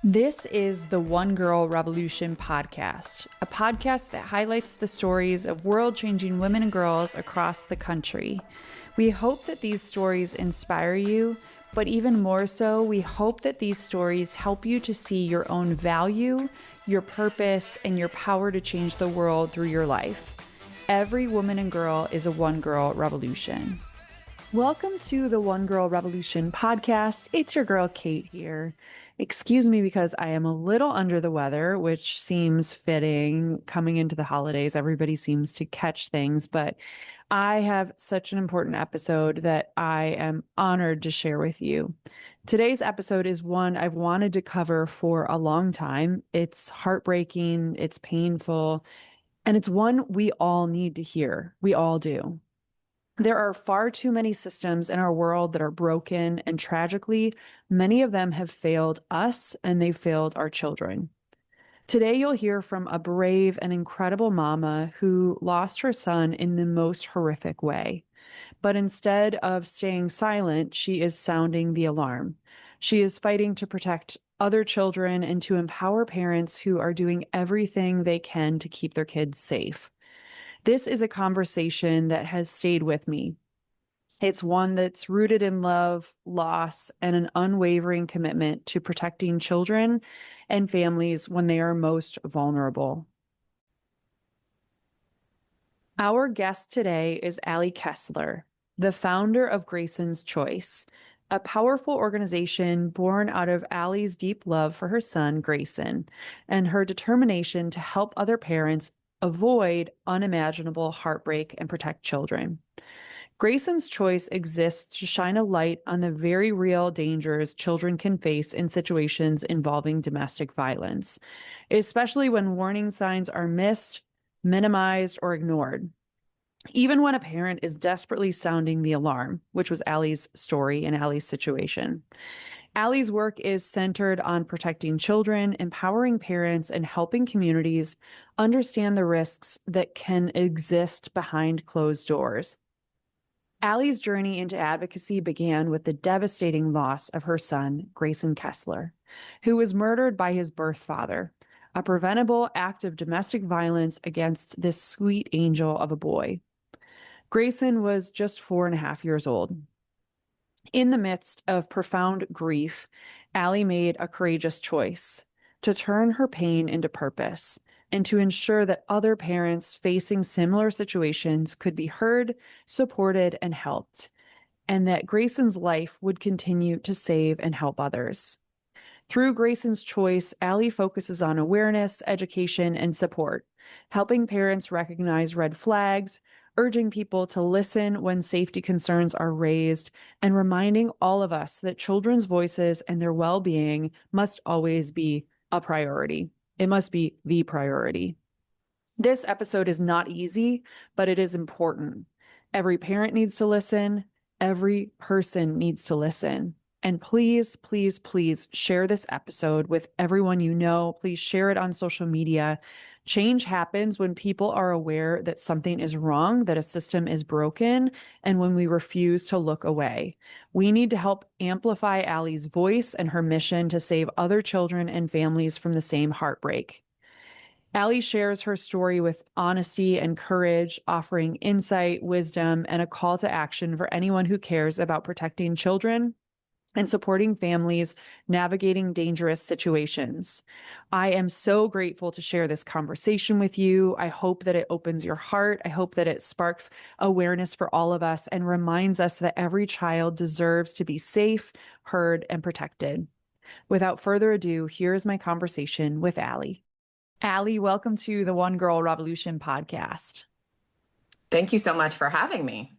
This is the One Girl Revolution podcast, a podcast that highlights the stories of world-changing women and girls across the country. We hope that these stories inspire you, but even more so, we hope that these stories help you to see your own value, your purpose, and your power to change the world through your life. Every woman and girl is a One Girl Revolution. Welcome to the One Girl Revolution podcast. It's your girl, Kate, here. Excuse me because I am a little under the weather, which seems fitting coming into the holidays. Everybody seems to catch things, but I have such an important episode that I am honored to share with you. Today's episode is one I've wanted to cover for a long time. It's heartbreaking, it's painful, and it's one we all need to hear. We all do. There are far too many systems in our world that are broken, and tragically, many of them have failed us and they've failed our children. Today, you'll hear from a brave and incredible mama who lost her son in the most horrific way. But instead of staying silent, she is sounding the alarm. She is fighting to protect other children and to empower parents who are doing everything they can to keep their kids safe. This is a conversation that has stayed with me. It's one that's rooted in love, loss, and an unwavering commitment to protecting children and families when they are most vulnerable. Our guest today is Ali Kessler, the founder of Greyson's Choice, a powerful organization born out of Ali's deep love for her son, Greyson, and her determination to help other parents avoid unimaginable heartbreak and protect children. Greyson's Choice exists to shine a light on the very real dangers children can face in situations involving domestic violence, especially when warning signs are missed, minimized, or ignored. Even when a parent is desperately sounding the alarm, which was Ali's story and Ali's situation. Ali's work is centered on protecting children, empowering parents, and helping communities understand the risks that can exist behind closed doors. Ali's journey into advocacy began with the devastating loss of her son, Greyson Kessler, who was murdered by his birth father, a preventable act of domestic violence against this sweet angel of a boy. Greyson was just 4.5 years old. In the midst of profound grief, Ali made a courageous choice to turn her pain into purpose and to ensure that other parents facing similar situations could be heard, supported, and helped, and that Greyson's life would continue to save and help others. Through Greyson's Choice, Ali focuses on awareness, education, and support, helping parents recognize red flags, urging people to listen when safety concerns are raised, and reminding all of us that children's voices and their well-being must always be a priority. It must be the priority. This episode is not easy, but it is important. Every parent needs to listen. Every person needs to listen. And please, please, please share this episode with everyone you know. Please share it on social media. Change happens when people are aware that something is wrong, that a system is broken, and when we refuse to look away. We need to help amplify Ali's voice and her mission to save other children and families from the same heartbreak. Ali shares her story with honesty and courage, offering insight, wisdom, and a call to action for anyone who cares about protecting children and supporting families navigating dangerous situations. I am so grateful to share this conversation with you. I hope that it opens your heart. I hope that it sparks awareness for all of us and reminds us that every child deserves to be safe, heard, and protected. Without further ado, here is my conversation with Ali. Ali, welcome to the One Girl Revolution podcast. Thank you so much for having me.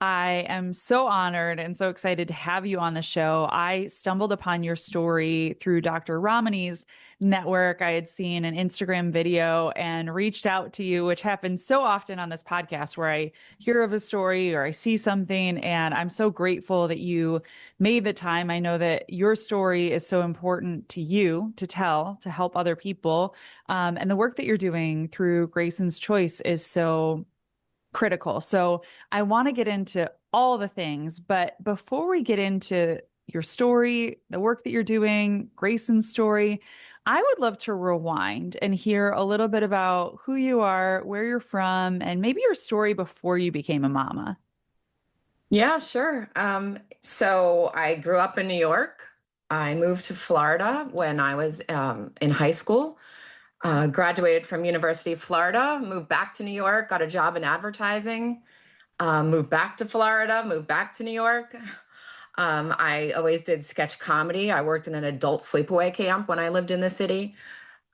I am so honored and so excited to have you on the show. I stumbled upon your story through Dr. Ramani's network. I had seen an Instagram video and reached out to you, which happens so often on this podcast where I hear of a story or I see something, and I'm so grateful that you made the time. I know that your story is so important to you to tell, to help other people. And the work that you're doing through Greyson's Choice is so critical. So I want to get into all the things, but before we get into your story, the work that you're doing, Grayson's story. I would love to rewind and hear a little bit about who you are, where you're from, and maybe your story before you became a mama. Yeah, sure. So I grew up in New York. I moved to Florida when I was in high school. Graduated from University of Florida, moved back to New York, got a job in advertising, moved back to Florida, moved back to New York. I always did sketch comedy. I worked in an adult sleepaway camp when I lived in the city.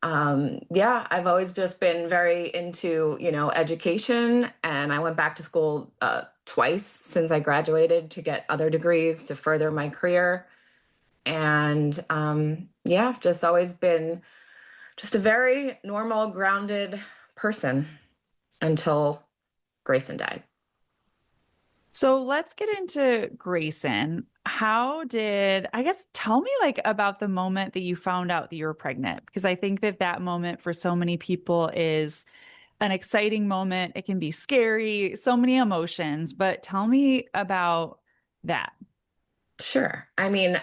Yeah, I've always just been very into, education, and I went back to school twice since I graduated to get other degrees to further my career. And yeah, just always been just a very normal, grounded person until Grayson died. So let's get into Grayson. I guess, tell me like about the moment that you found out that you were pregnant, because I think that that moment for so many people is an exciting moment. It can be scary, so many emotions, but tell me about that. Sure. I mean,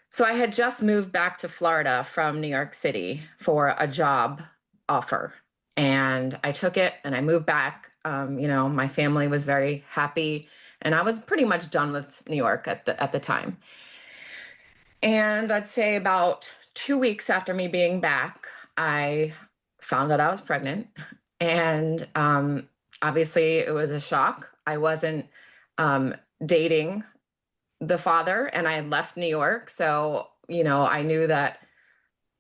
so I had just moved back to Florida from New York City for a job offer, and I took it and I moved back. My family was very happy, and I was pretty much done with New York at the time. And I'd say about 2 weeks after me being back, I found out I was pregnant, and obviously it was a shock. I wasn't um, dating the father, and I had left New York. So, I knew that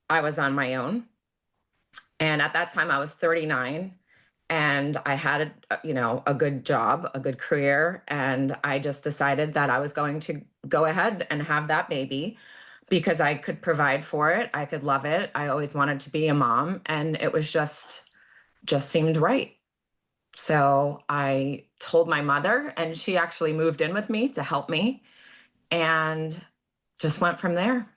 I was on my own. And at that time, I was 39 and I had, a good job, a good career. And I just decided that I was going to go ahead and have that baby because I could provide for it. I could love it. I always wanted to be a mom, and it was just seemed right. So I told my mother, and she actually moved in with me to help me, and just went from there.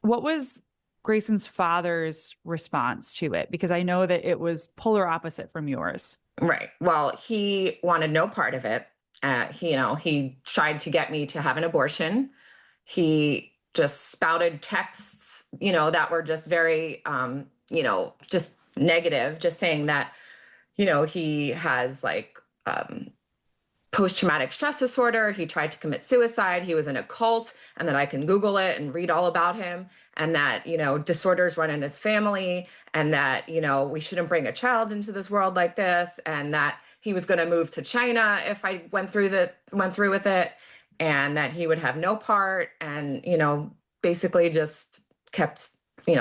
What was Grayson's father's response to it? Because I know that it was polar opposite from yours. Right. Well, he wanted no part of it. He tried to get me to have an abortion. He just spouted texts, that were just very, just negative, just saying that, he has like post-traumatic stress disorder. He tried to commit suicide. He was in a cult, and that I can Google it and read all about him, and that, disorders run in his family, and that, we shouldn't bring a child into this world like this, and that he was going to move to China if I went through with it, and that he would have no part, and, basically just kept,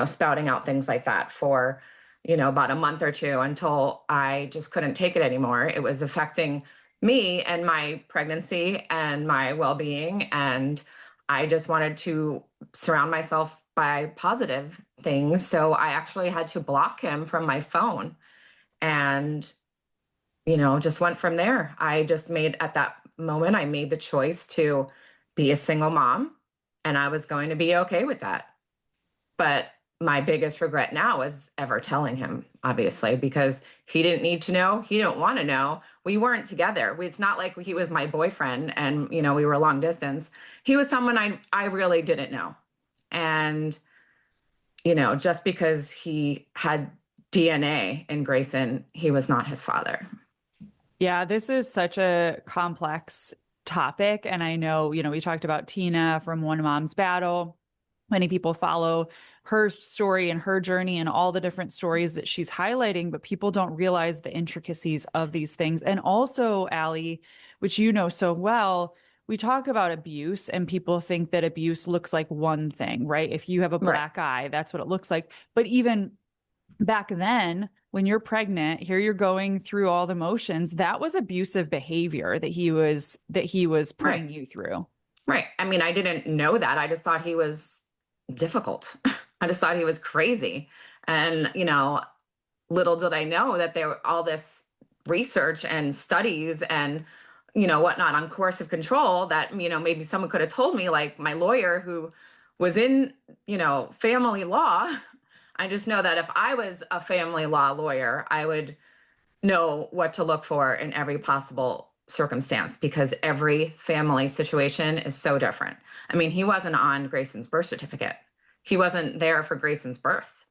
spouting out things like that for, about a month or two until I just couldn't take it anymore. It was affecting me and my pregnancy and my well-being, and I just wanted to surround myself by positive things. So I actually had to block him from my phone, and just went from there. I just made At that moment, I made the choice to be a single mom, and I was going to be okay with that. But my biggest regret now is ever telling him, obviously, because he didn't need to know. He didn't want to know. We weren't together. It's not like he was my boyfriend and, we were long distance. He was someone I really didn't know. And, just because he had DNA in Grayson, he was not his father. Yeah, this is such a complex topic. And I know, we talked about Tina from One Mom's Battle. Many people follow her story and her journey and all the different stories that she's highlighting, but people don't realize the intricacies of these things. And also, Ali, which you know so well, we talk about abuse and people think that abuse looks like one thing, right? If you have a Right. black eye, that's what it looks like. But even back then, when you're pregnant, here you're going through all the motions, that was abusive behavior that he was Right. putting you through. Right. I mean, I didn't know that. I just thought he was difficult. I just thought he was crazy. And, little did I know that there were all this research and studies and, whatnot on coercive control that, maybe someone could have told me, like my lawyer who was in, family law. I just know that if I was a family law lawyer, I would know what to look for in every possible circumstance because every family situation is so different. I mean, he wasn't on Grayson's birth certificate. He wasn't there for Grayson's birth.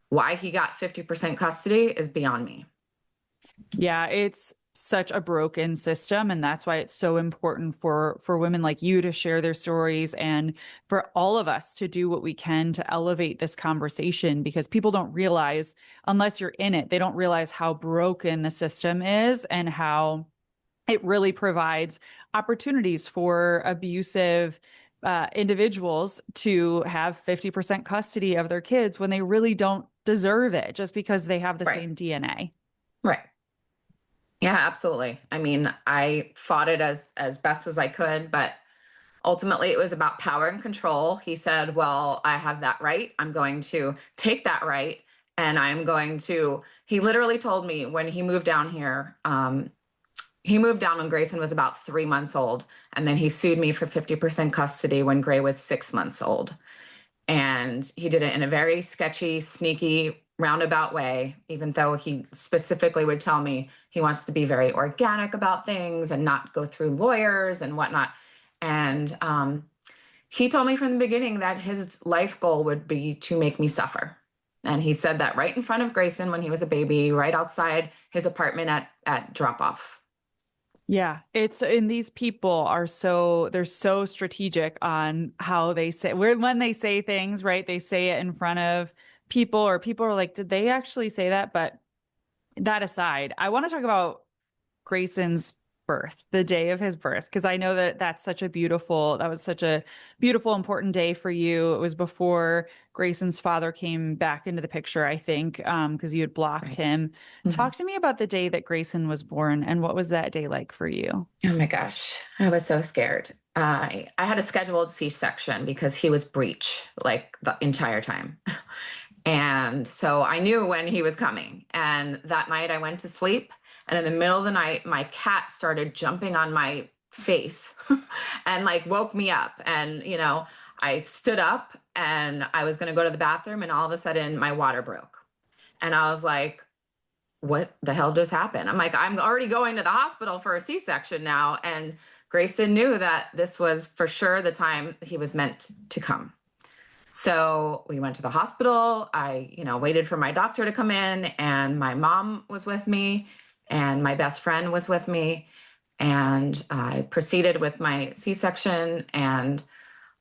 Why he got 50% custody is beyond me. Yeah, it's such a broken system, and that's why it's so important for women like you to share their stories and for all of us to do what we can to elevate this conversation, because people don't realize, unless you're in it, they don't realize how broken the system is and how it really provides opportunities for abusive individuals to have 50% custody of their kids when they really don't deserve it just because they have the Right. same DNA. Right. Yeah, absolutely. I mean, I fought it as best as I could, but ultimately it was about power and control. He said, "Well, I have that right. I'm going to take that right, and I'm going to." He literally told me when he moved down here. He moved down when Grayson was about 3 months old, and then he sued me for 50% custody when Gray was 6 months old. And he did it in a very sketchy, sneaky, roundabout way, even though he specifically would tell me he wants to be very organic about things and not go through lawyers and whatnot. And he told me from the beginning that his life goal would be to make me suffer. And he said that right in front of Grayson when he was a baby, right outside his apartment at drop off. Yeah, it's and these people are so they're so strategic on how they say when they say things, right? They say it in front of people, or people are like, did they actually say that? But that aside, I want to talk about Grayson's birth, the day of his birth, because I know that that was such a beautiful, important day for you. It was before Grayson's father came back into the picture, I think, because you had blocked Right. him. Mhm. Talk to me about the day that Grayson was born and what was that day like for you? Oh my gosh, I was so scared. I had a scheduled C-section because he was breech like the entire time. And so I knew when he was coming. And that night I went to sleep. And in the middle of the night, my cat started jumping on my face and like woke me up. And, I stood up and I was going to go to the bathroom. And all of a sudden, my water broke. And I was like, what the hell just happened? I'm like, I'm already going to the hospital for a C-section now. And Grayson knew that this was for sure the time he was meant to come. So we went to the hospital. I, waited for my doctor to come in, and my mom was with me, and my best friend was with me. And I proceeded with my C-section. And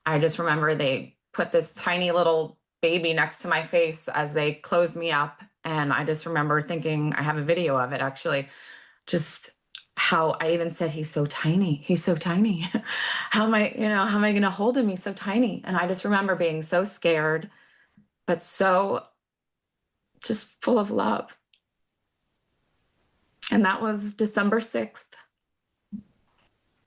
I just remember they put this tiny little baby next to my face as they closed me up. And I just remember thinking, I have a video of it actually, just how I even said, he's so tiny. He's so tiny. How am I going to hold him? He's so tiny. And I just remember being so scared, but so just full of love. And that was December 6th.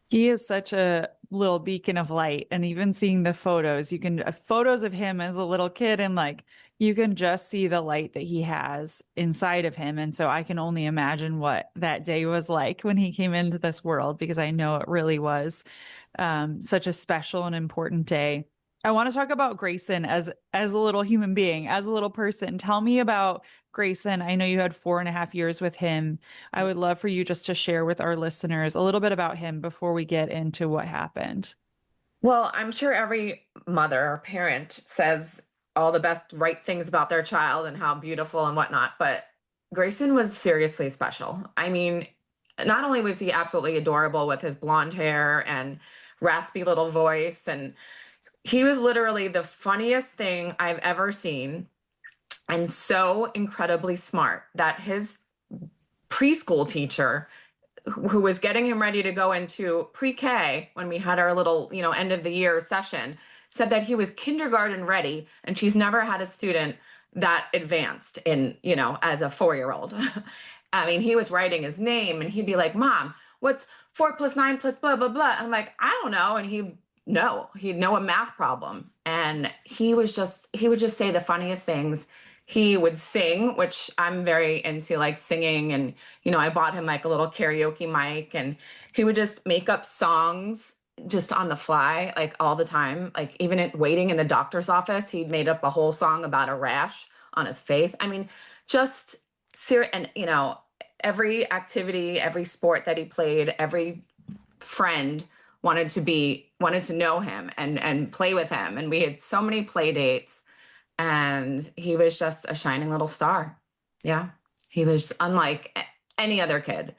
He is such a little beacon of light. And even seeing the photos, you can photos of him as a little kid, and like you can just see the light that he has inside of him. And so I can only imagine what that day was like when he came into this world, because I know it really was such a special and important day. I want to talk about Grayson as a little human being, as a little person. Tell me about Grayson. I know you had 4.5 years with him. I would love for you just to share with our listeners a little bit about him before we get into what happened. Well, I'm sure every mother or parent says all the best, right things about their child and how beautiful and whatnot, but Grayson was seriously special. I mean, not only was he absolutely adorable with his blonde hair and raspy little voice, and he was literally the funniest thing I've ever seen and so incredibly smart that his preschool teacher who was getting him ready to go into pre-K when we had our little, end of the year session, said that he was kindergarten ready, and she's never had a student that advanced in, as a 4-year-old. I mean, he was writing his name and he'd be like, "Mom, what's 4 + 9 + blah, blah, blah?" I'm like, "I don't know." And he'd know a math problem. And he would just say the funniest things. He would sing, which I'm very into, like singing. And, I bought him like a little karaoke mic, and he would just make up songs just on the fly, like all the time. Like even waiting in the doctor's office, he'd made up a whole song about a rash on his face. I mean, just serious. And, every activity, every sport that he played, every friend wanted to know him and play with him. And we had so many play dates, and he was just a shining little star. Yeah. He was unlike any other kid.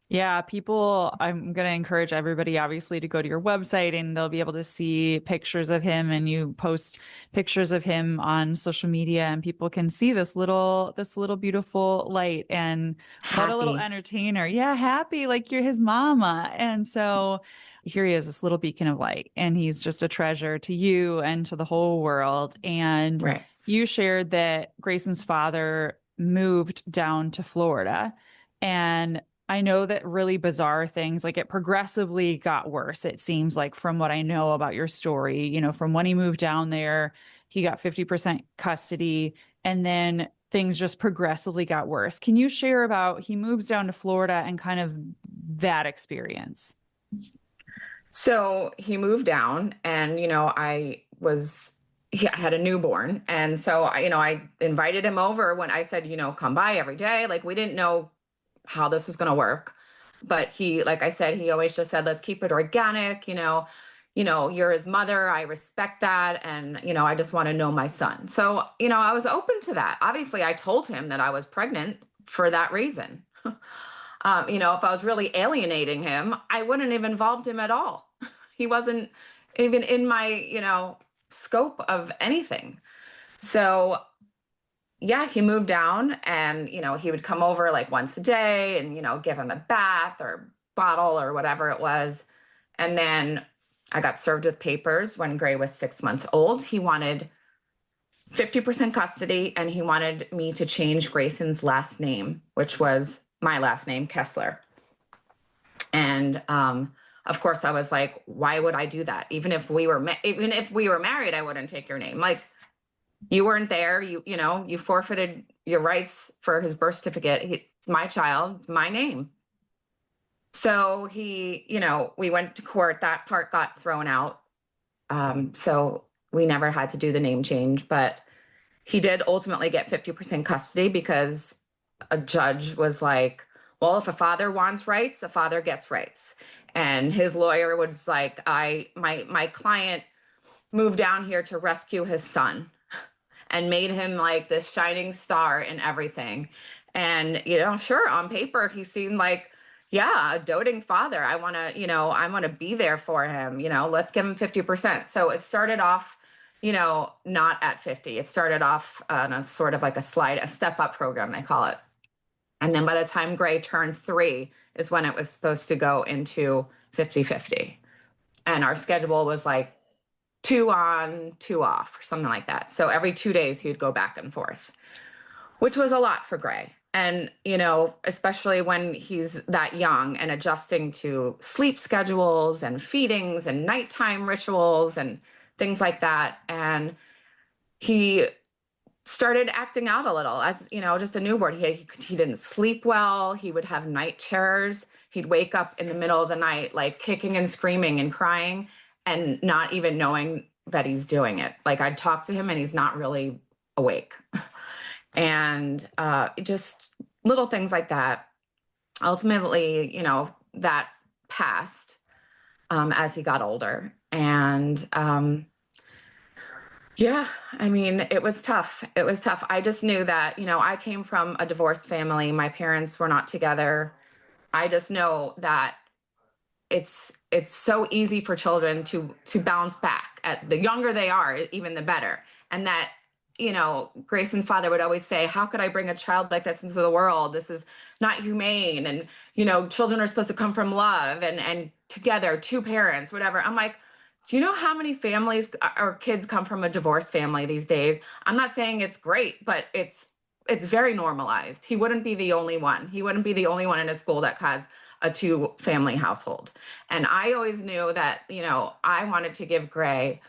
Yeah, people, I'm going to encourage everybody obviously to go to your website and they'll be able to see pictures of him, and you post pictures of him on social media and people can see this little beautiful light, and what a little Happy. entertainer. Yeah, happy like you're his mama. And so here he is, this little beacon of light, and he's just a treasure to you and to the whole world. And Right. you shared that Grayson's father moved down to Florida, and I know that really bizarre things, like it progressively got worse, it seems like, from what I know about your story. From when he moved down there, he got 50% custody, and then things just progressively got worse. Can you share about he moves down to Florida and kind of that experience? So he moved down, and, I had a newborn. And so, I invited him over when I said, come by every day. Like, we didn't know how this was going to work. But he, like I said, he always just said, let's keep it organic. You're his mother. I respect that. And, I just want to know my son. So, I was open to that. Obviously, I told him that I was pregnant for that reason. If I was really alienating him, I wouldn't have involved him at all. He wasn't even in my, scope of anything. So yeah, he moved down, and, he would come over like once a day and, give him a bath or bottle or whatever it was. And then I got served with papers when Gray was 6 months old. He wanted 50% custody, and he wanted me to change Grayson's last name, which was my last name, Kessler. And of course, I was like, why would I do that? Even if we were married, I wouldn't take your name. Like, you weren't there. You forfeited your rights for his birth certificate. It's my child. It's my name. So we went to court. That part got thrown out. So we never had to do the name change, but he did ultimately get 50% custody because a judge was like, well, if a father wants rights, a father gets rights. And his lawyer was like, my client moved down here to rescue his son and made him like this shining star in everything. And, sure, on paper, he seemed like, yeah, a doting father. I want to be there for him. Let's give him 50%. So it started off, not at 50. It started off on a sort of like a step up program, they call it. And then by the time Gray turned 3 is when it was supposed to go into 50-50. And our schedule was like 2 on, 2 off, or something like that. So every 2 days he would go back and forth, which was a lot for Gray. And, especially when he's that young and adjusting to sleep schedules and feedings and nighttime rituals and things like that. And he started acting out a little as, just a newborn. He didn't sleep well. He would have night terrors. He'd wake up in the middle of the night, like kicking and screaming and crying and not even knowing that he's doing it. Like, I'd talk to him and he's not really awake. And just little things like that. Ultimately, that passed as he got older. And yeah, I mean, it was tough. It was tough. I just knew that, I came from a divorced family. My parents were not together. I just know that it's so easy for children to bounce back. At the younger they are, even the better. And that, Grayson's father would always say, how could I bring a child like this into the world? This is not humane. And, children are supposed to come from love and together, 2 parents, whatever. I'm like, do you know how many families or kids come from a divorced family these days? I'm not saying it's great, but it's very normalized. He wouldn't be the only one. He wouldn't be the only one in a school that has a 2-family household. And I always knew that, I wanted to give Gray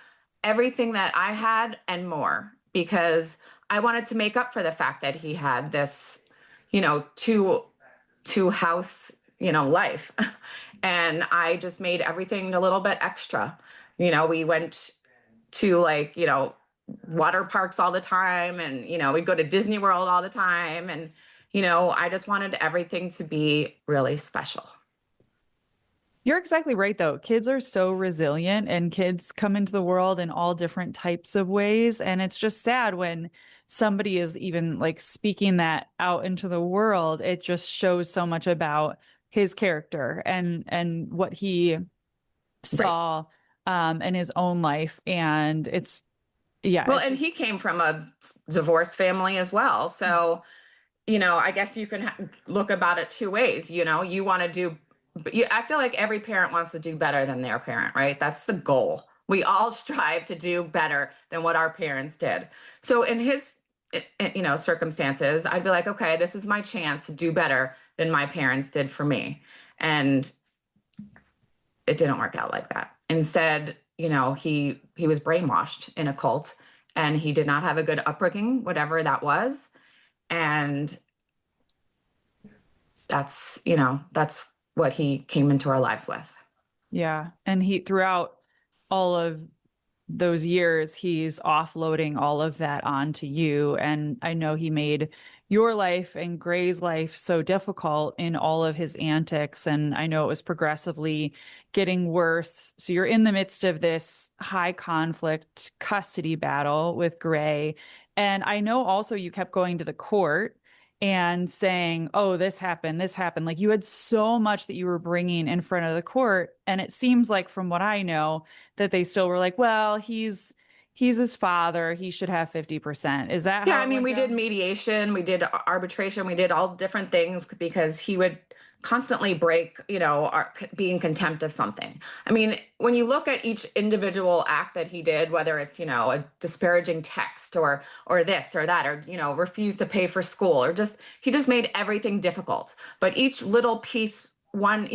everything that I had and more, because I wanted to make up for the fact that he had this, two house, life. And I just made everything a little bit extra. We went to water parks all the time, and, we'd go to Disney World all the time. And, I just wanted everything to be really special. You're exactly right, though. Kids are so resilient and kids come into the world in all different types of ways. And it's just sad when somebody is even like speaking that out into the world. It just shows so much about his character and what he Right. saw in his own life. And yeah, Well, it's and just, he came from a divorced family as well. So, I guess you can look about it two ways. You want to do, but I feel like every parent wants to do better than their parent, right? That's the goal. We all strive to do better than what our parents did. So in his, circumstances, I'd be like, okay, this is my chance to do better than my parents did for me. And it didn't work out like that. Instead, he was brainwashed in a cult and he did not have a good upbringing, whatever that was. And that's what he came into our lives with. yeah. And throughout all of those years, he's offloading all of that onto you. And I know he made your life and Gray's life so difficult in all of his antics. And I know it was progressively getting worse. So you're in the midst of this high conflict custody battle with Gray. And I know also you kept going to the court and saying, oh, this happened, this happened. Like you had so much that you were bringing in front of the court. And it seems like, from what I know, that they still were like, well, he's his father. He should have 50%. Is that Yeah, how I it mean, went we did down? mediation, we did arbitration, we did all different things because he would constantly break, be in contempt of something. I mean, when you look at each individual act that he did, whether it's, a disparaging text or this or that, or, refuse to pay for school, or just he just made everything difficult. But each little piece, one,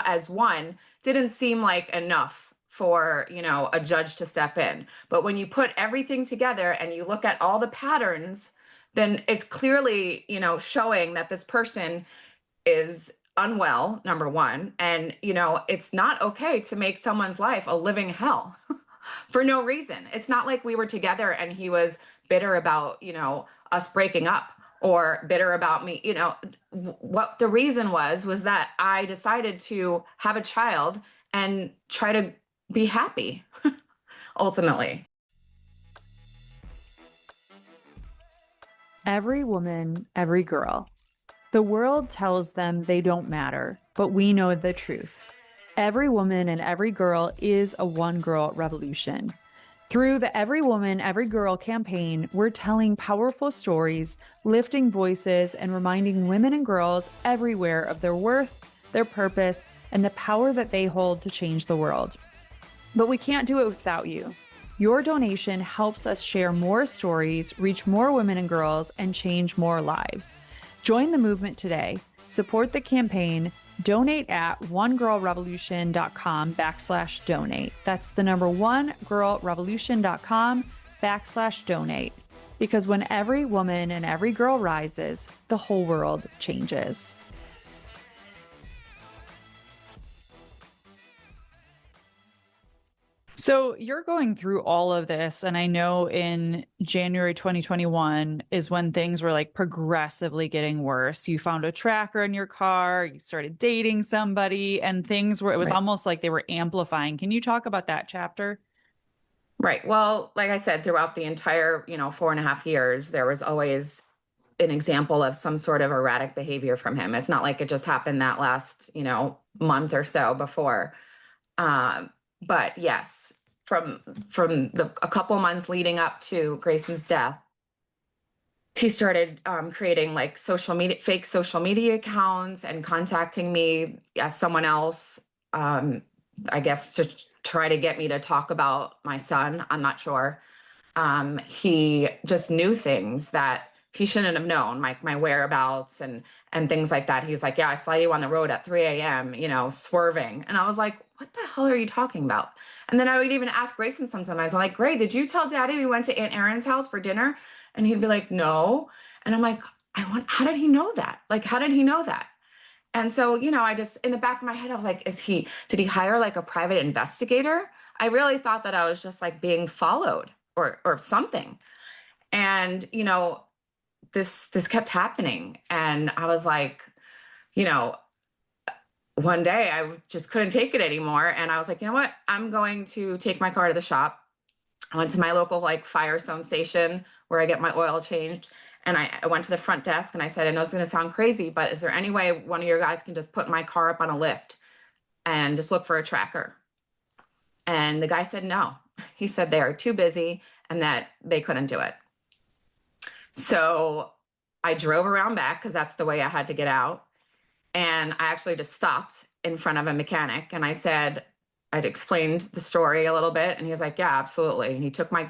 as one, didn't seem like enough for, a judge to step in. But when you put everything together and you look at all the patterns, then it's clearly, showing that this person is unwell, number one. And, it's not okay to make someone's life a living hell for no reason. It's not like we were together and he was bitter about, us breaking up or bitter about me. What the reason was that I decided to have a child and try to be happy ultimately. Every woman, every girl. The world tells them they don't matter, but we know the truth. Every woman and every girl is a one girl revolution. Through the Every Woman, Every Girl campaign, we're telling powerful stories, lifting voices, and reminding women and girls everywhere of their worth, their purpose, and the power that they hold to change the world. But we can't do it without you. Your donation helps us share more stories, reach more women and girls, and change more lives. Join the movement today. Support the campaign. Donate at onegirlrevolution.com/donate. That's the number onegirlrevolution.com/donate. Because when every woman and every girl rises, the whole world changes. So you're going through all of this, and I know in January 2021 is when things were like progressively getting worse. You found a tracker in your car, you started dating somebody, and it was Right. almost like they were amplifying. Can you talk about that chapter? Right. Well, like I said, throughout the entire, 4.5 years, there was always an example of some sort of erratic behavior from him. It's not like it just happened that last, month or so before. Um, but yes, from a couple months leading up to Grayson's death, he started creating like fake social media accounts and contacting me as someone else. Um, I guess to try to get me to talk about my son. I'm not sure. He just knew things that he shouldn't have known, like my whereabouts and things like that. He was like, "Yeah, I saw you on the road at 3 a.m., swerving." And I was like, "What the hell are you talking about?" And then I would even ask Grayson sometimes. I'm like, "Gray, did you tell Daddy we went to Aunt Erin's house for dinner?" And he'd be like, "No." And I'm like, how did he know that? Like, how did he know that? And so, I just, in the back of my head, I was like, did he hire like a private investigator? I really thought that I was just like being followed or something. And, this kept happening. And I was like, you know, one day I just couldn't take it anymore. And I was like, you know what? I'm going to take my car to the shop. I went to my local like Firestone station where I get my oil changed. And I went to the front desk and I said, I know it's going to sound crazy, but is there any way one of your guys can just put my car up on a lift and just look for a tracker? And the guy said no. He said they are too busy and that they couldn't do it. So I drove around back because that's the way I had to get out. And I actually just stopped in front of a mechanic and I said, I'd explained the story a little bit. And he was like, yeah, absolutely. And he took my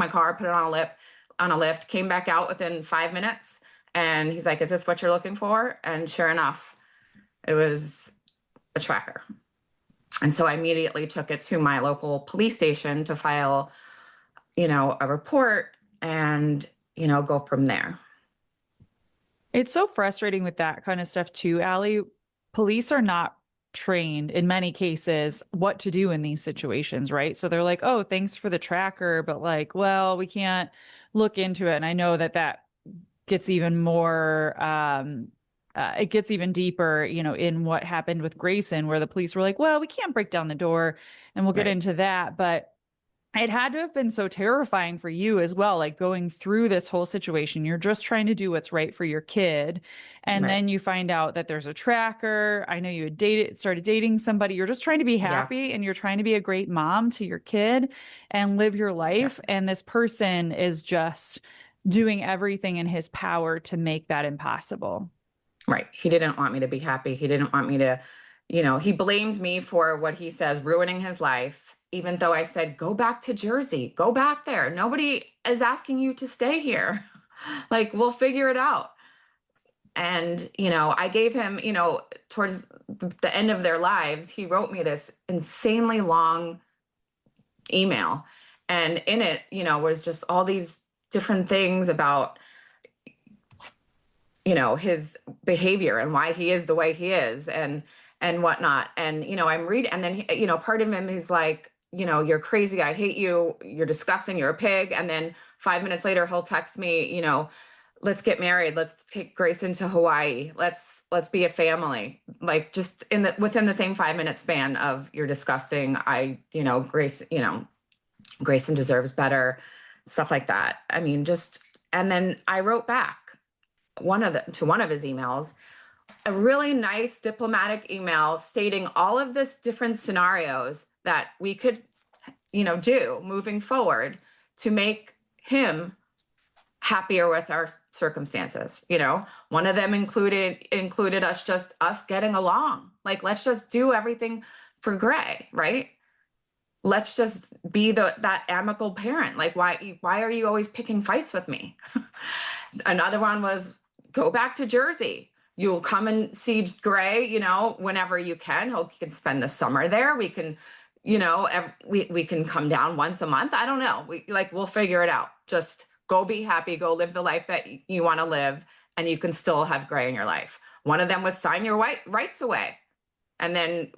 car, put it on a lift, came back out within 5 minutes. And he's like, is this what you're looking for? And sure enough, it was a tracker. And so I immediately took it to my local police station to file, a report and, go from there. It's so frustrating with that kind of stuff too, Allie. Police are not trained in many cases what to do in these situations, right? So they're like, oh, thanks for the tracker, but like, well, we can't look into it. And I know that gets even more, it gets even deeper, in what happened with Greyson, where the police were like, well, we can't break down the door, and we'll get Right. into that. But it had to have been so terrifying for you as well, like going through this whole situation. You're just trying to do what's right for your kid. And Right. then you find out that there's a tracker. I know you had started dating somebody. You're just trying to be Yeah. happy and you're trying to be a great mom to your kid and live your Yeah. life. And this person is just doing everything in his power to make that impossible. Right. He didn't want me to be happy. He didn't want me to, he blamed me for what he says ruining his life, even though I said, go back to Jersey, go back there. Nobody is asking you to stay here. Like, we'll figure it out. And, I gave him, towards the end of their lives, he wrote me this insanely long email. And in it, was just all these different things about, his behavior and why he is the way he is and whatnot. And, I'm reading, and then, part of him is like, you're crazy. I hate you. You're disgusting. You're a pig. And then 5 minutes later, he'll text me, let's get married. Let's take Grayson to Hawaii. Let's be a family. Like just within the same 5 minute span of you're disgusting. Grayson deserves better, stuff like that. I mean, and then I wrote back to one of his emails, a really nice diplomatic email stating all of this different scenarios that we could, do moving forward to make him happier with our circumstances. One of them included us getting along. Like, let's just do everything for Gray, right? Let's just be that amicable parent. Like, why are you always picking fights with me? Another one was go back to Jersey. You'll come and see Gray, whenever you can. He can spend the summer there. We can, we can come down once a month. I don't know. We'll figure it out. Just go be happy. Go live the life that you want to live, and you can still have Gray in your life. One of them was sign your rights away, and then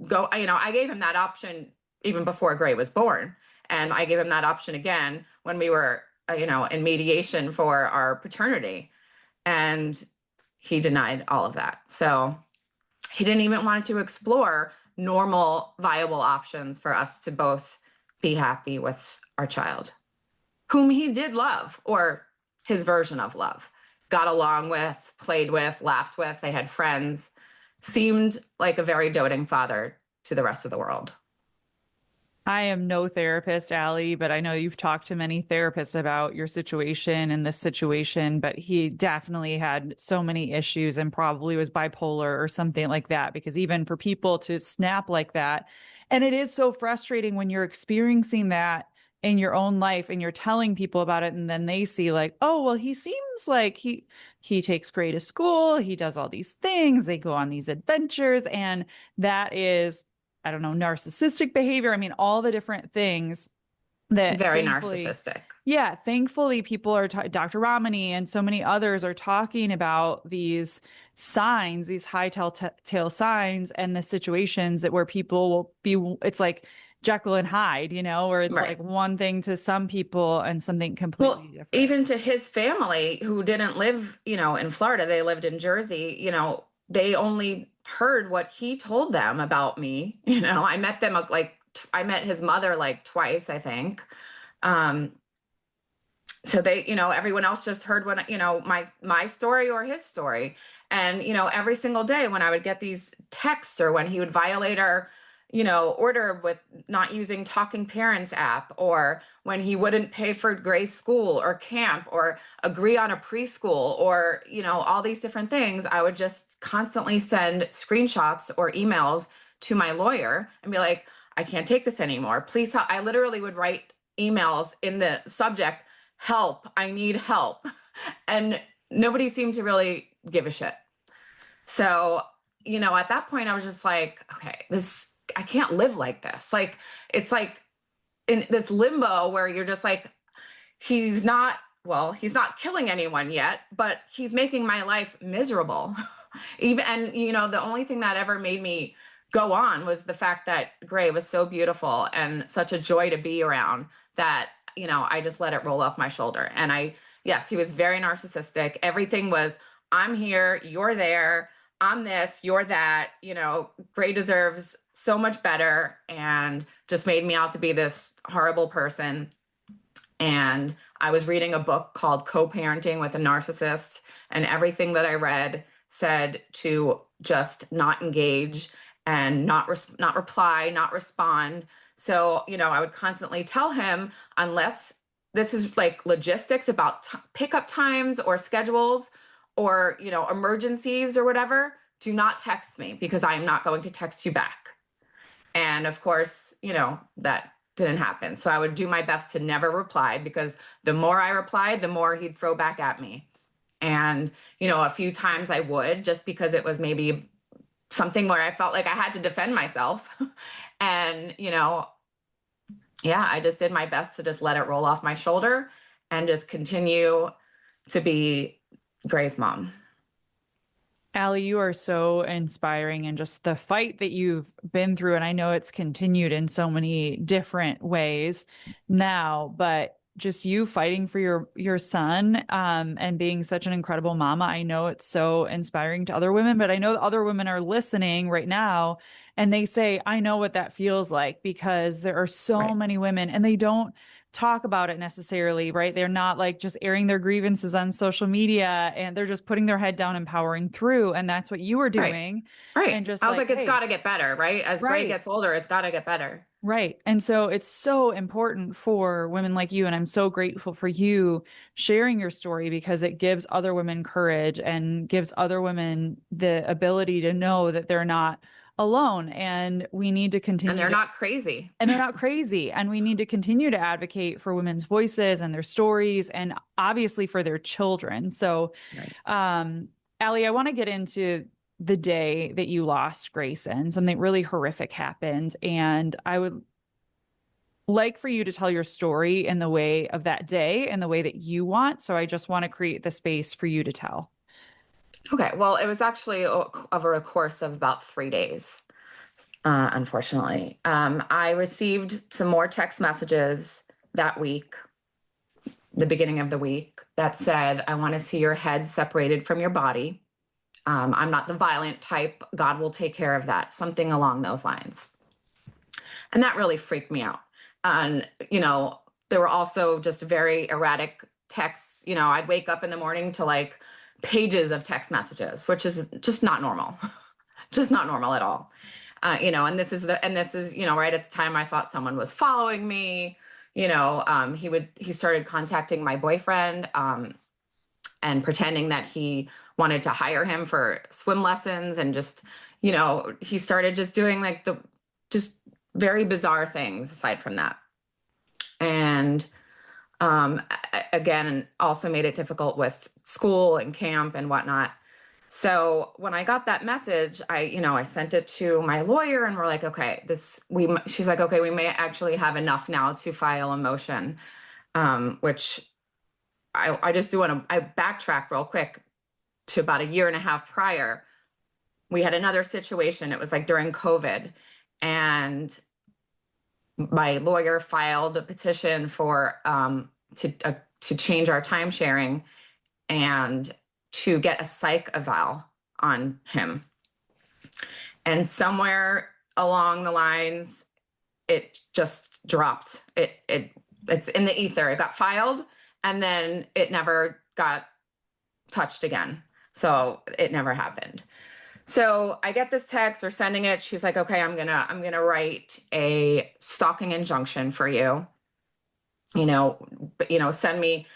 go. I gave him that option even before Gray was born, and I gave him that option again when we were in mediation for our paternity. And he denied all of that. So he didn't even want to explore normal, viable options for us to both be happy with our child, whom he did love, or his version of love, got along with, played with, laughed with. They had friends, seemed like a very doting father to the rest of the world. I am no therapist, Allie, but I know you've talked to many therapists about your situation and this situation, but he definitely had so many issues and probably was bipolar or something like that, because even for people to snap like that, and it is so frustrating when you're experiencing that in your own life and you're telling people about it, and then they see like, oh, well, he seems like he takes Gray to school, he does all these things, they go on these adventures, and that is, I don't know, narcissistic behavior. I mean, all the different things that Very thankfully, narcissistic. yeah, thankfully people are, Dr. Ramani and so many others are talking about these signs, these high telltale signs, and the situations that where people will be, it's like Jekyll and Hyde, where it's Right. like one thing to some people and something completely Well, different. even to his family who didn't live, in Florida, they lived in Jersey, they only heard what he told them about me. I met them I met his mother like twice, I think. Um, so they, everyone else just heard what, my story or his story. And, every single day when I would get these texts or when he would violate our, order with not using Talking Parents app, or when he wouldn't pay for Gray's school or camp or agree on a preschool, or, all these different things, I would just constantly send screenshots or emails to my lawyer and be like, I can't take this anymore. Please help. I literally would write emails in the subject, help, I need help. And nobody seemed to really give a shit. So, at that point, I was just like, okay, I can't live like this. Like, it's like in this limbo where you're just like, he's not, well, he's not killing anyone yet, but he's making my life miserable. Even, and, the only thing that ever made me go on was the fact that Gray was so beautiful and such a joy to be around that, I just let it roll off my shoulder. And yes, he was very narcissistic. Everything was, I'm here, you're there, I'm this, you're that, Gray deserves so much better, and just made me out to be this horrible person. And I was reading a book called Co-Parenting with a Narcissist, and everything that I read said to just not engage and not reply, not respond. So, I would constantly tell him, unless this is like logistics about pickup times or schedules or, emergencies or whatever, do not text me because I am not going to text you back. And of course, that didn't happen. So I would do my best to never reply, because the more I replied, the more he'd throw back at me. And, a few times I would, just because it was maybe something where I felt like I had to defend myself. And, yeah, I just did my best to just let it roll off my shoulder and just continue to be Gray's mom. Ali, you are so inspiring, and just the fight that you've been through. And I know it's continued in so many different ways now, but just you fighting for your son, and being such an incredible mama. I know it's so inspiring to other women, but I know that other women are listening right now and they say, I know what that feels like, because there are so Right. many women and they don't talk about it necessarily, right? They're not like just airing their grievances on social media, and they're just putting their head down and powering through. And that's what you were Right. doing. Right. And just I was like, like, it's hey, got to get better, right? As Gray right. gets older, it's got to get better. Right. And so it's so important for women like you. And I'm so grateful for you sharing your story, because it gives other women courage and gives other women the ability to know that they're not alone. And we need to And continue they're to, not crazy. and they're not crazy. And we need to continue to advocate for women's voices and their stories, and obviously for their children. So, Right. um, Allie, I want to get into the day that you lost Grayson. Something really horrific happened. And I would like for you to tell your story in the way of that day and the way that you want. So I just want to create the space for you to tell. Okay. Well, it was actually over a course of about 3 days, unfortunately. I received some more text messages that week, the beginning of the week, that said, I want to see your head separated from your body. I'm not the violent type. God will take care of that. Something along those lines. And that really freaked me out. And, there were also just very erratic texts. I'd wake up in the morning to like pages of text messages, which is just not normal, just not normal at all. And this is, right at the time I thought someone was following me. He started contacting my boyfriend, and pretending that he wanted to hire him for swim lessons, and just, he started just doing like just very bizarre things aside from that. And again, also made it difficult with school and camp and whatnot. So when I got that message, I sent it to my lawyer, and we're like, okay, she's like, okay, we may actually have enough now to file a motion, which I just do want to, I backtrack real quick to about a year and a half prior. We had another situation. It was like during COVID, and my lawyer filed a petition for to change our time sharing and to get a psych eval on him. And somewhere along the lines, it just dropped. It's in the ether. It got filed, and then it never got touched again. So it never happened. So I get this text, we're sending it. She's like, okay, I'm gonna write a stalking injunction for you. Send me,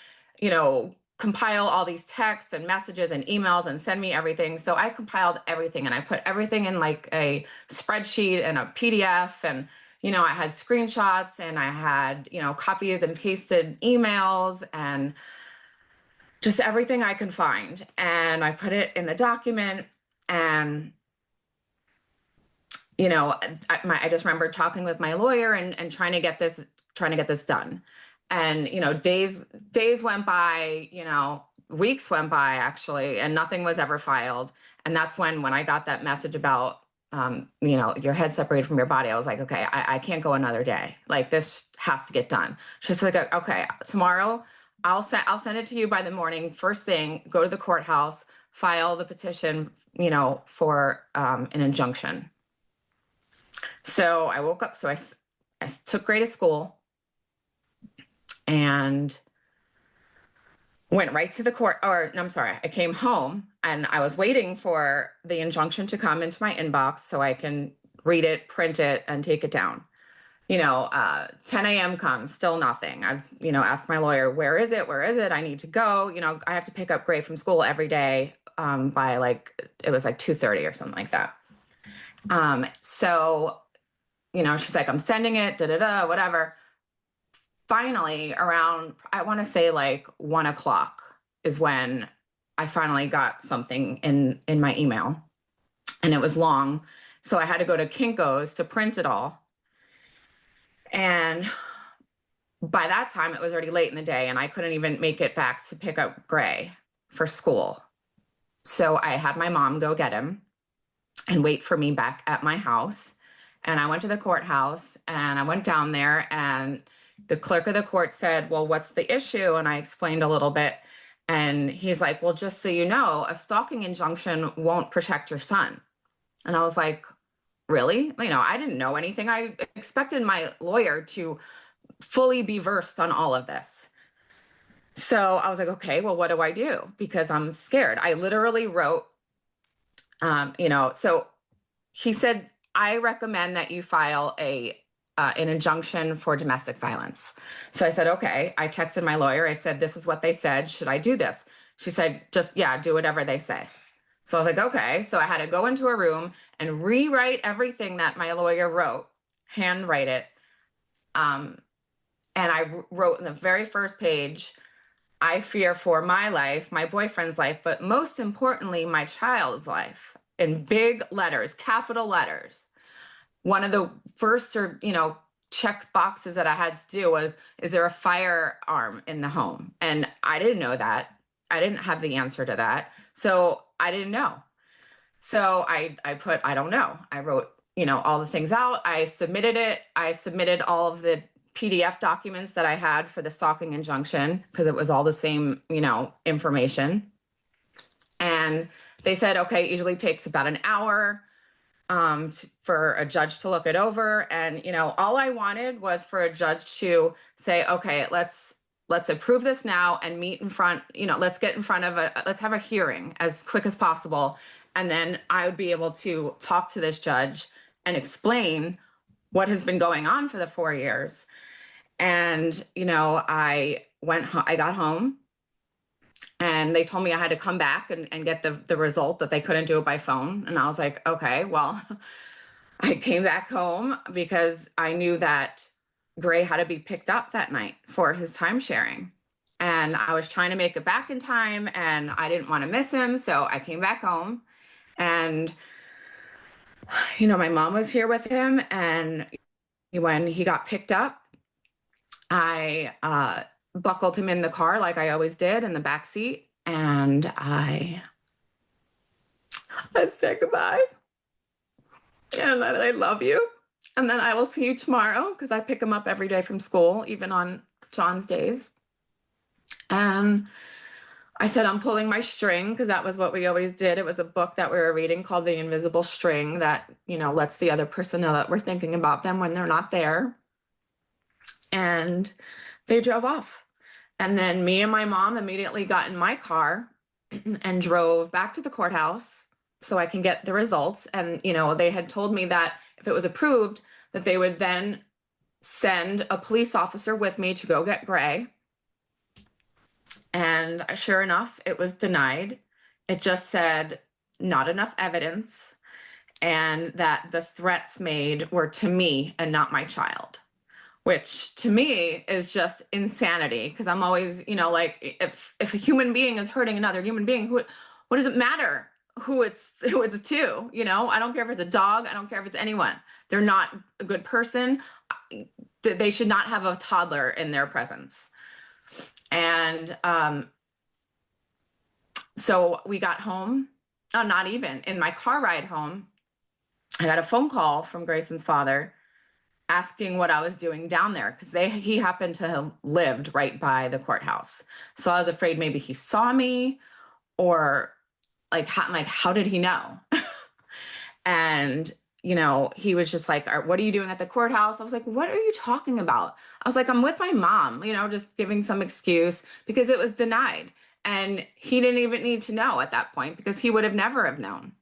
compile all these texts and messages and emails and send me everything. So I compiled everything and I put everything in like a spreadsheet and a PDF, and I had screenshots and I had, copies and pasted emails and just everything I could find. And I put it in the document. And I just remember talking with my lawyer and trying to get this done. And days went by, weeks went by actually, and nothing was ever filed. And that's when I got that message about your head separated from your body. I was like, okay, I can't go another day. Like, this has to get done. She's like, okay, tomorrow I'll send it to you by the morning. First thing, go to the courthouse, file the petition, for an injunction. So I woke up. So I took Gray to school and went right to the court. Or no, I'm sorry, I came home and I was waiting for the injunction to come into my inbox so I can read it, print it, and take it down. 10 a.m. comes, still nothing. I've, asked my lawyer, where is it? Where is it? I need to go. I have to pick up Gray from school every day by it was like 2:30 or something like that. So, she's like, I'm sending it, whatever. Finally, around, I want to say like 1:00 is when I finally got something in my email, and it was long. So I had to go to Kinko's to print it all. And by that time, it was already late in the day and I couldn't even make it back to pick up Gray for school. So I had my mom go get him and wait for me back at my house. And I went to the courthouse and I went down there, and the clerk of the court said, well, what's the issue? And I explained a little bit. And he's like, well, just so you know, a stalking injunction won't protect your son. And I was like, really? I didn't know anything. I expected my lawyer to fully be versed on all of this. So I was like, okay, well, what do I do? Because I'm scared. I literally wrote, so he said, I recommend that you file an injunction for domestic violence. So I said, okay. I texted my lawyer. I said, this is what they said. Should I do this? She said, just, yeah, do whatever they say. So I was like, okay. So I had to go into a room and rewrite everything that my lawyer wrote, handwrite it. And I wrote in the very first page, I fear for my life, my boyfriend's life, but most importantly, my child's life, in big letters, capital letters. One of the first, check boxes that I had to do was, is there a firearm in the home? And I didn't know that. I didn't have the answer to that. So I didn't know. So I put, I don't know. I wrote, all the things out. I submitted it. I submitted all of the PDF documents that I had for the stalking injunction because it was all the same, information. And they said, okay, it usually takes about an hour for a judge to look it over. And, all I wanted was for a judge to say, okay, let's approve this now and meet in front, let's get in front of let's have a hearing as quick as possible. And then I would be able to talk to this judge and explain what has been going on for the 4 years. And, I got home and they told me I had to come back and get the result, that they couldn't do it by phone. And I was like, okay, well, I came back home because I knew that Gray had to be picked up that night for his time sharing. And I was trying to make it back in time and I didn't want to miss him. So I came back home and, my mom was here with him. And when he got picked up, I buckled him in the car like I always did in the back seat. And I said goodbye. And I love you. And then I will see you tomorrow because I pick him up every day from school, even on John's days. And I said, I'm pulling my string because that was what we always did. It was a book that we were reading called The Invisible String that, lets the other person know that we're thinking about them when they're not there. And they drove off. And then me and my mom immediately got in my car and drove back to the courthouse so I can get the results. And, they had told me that if it was approved, that they would then send a police officer with me to go get Gray. And sure enough, it was denied. It just said not enough evidence and that the threats made were to me and not my child, which to me is just insanity because I'm always, like if a human being is hurting another human being, what does it matter who it's to? I don't care if it's a dog, I don't care if it's anyone. They're not a good person. They should not have a toddler in their presence. And so we got home, not even in my car ride home, I got a phone call from Grayson's father asking what I was doing down there because he happened to have lived right by the courthouse. So I was afraid maybe he saw me or how did he know? And he was just like, what are you doing at the courthouse? I was like, what are you talking about? I was like, I'm with my mom, just giving some excuse because it was denied. And he didn't even need to know at that point because he would have never have known.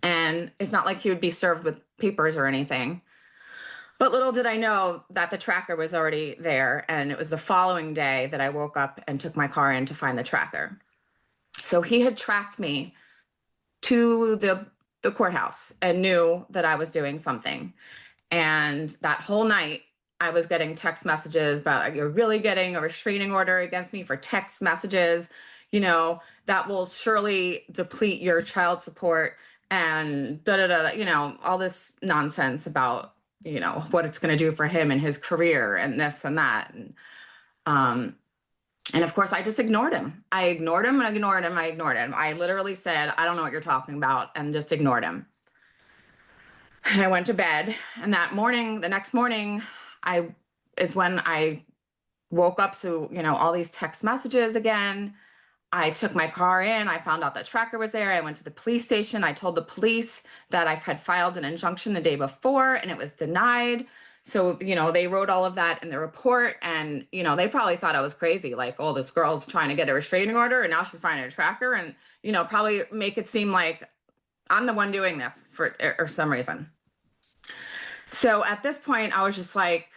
And it's not like he would be served with papers or anything. But little did I know that the tracker was already there. And it was the following day that I woke up and took my car in to find the tracker. So he had tracked me to the courthouse and knew that I was doing something. And that whole night, I was getting text messages about, you're really getting a restraining order against me for text messages, that will surely deplete your child support and all this nonsense about, what it's going to do for him and his career and this and that. And of course, I just ignored him. I ignored him and ignored him. I ignored him. I literally said, I don't know what you're talking about, and just ignored him. And I went to bed. And the next morning, is when I woke up to, all these text messages again. I took my car in. I found out that tracker was there. I went to the police station. I told the police that I had filed an injunction the day before and it was denied. So, they wrote all of that in the report and, they probably thought I was crazy. Like, oh, this girl's trying to get a restraining order and now she's finding a tracker and, probably make it seem like I'm the one doing this for some reason. So at this point, I was just like,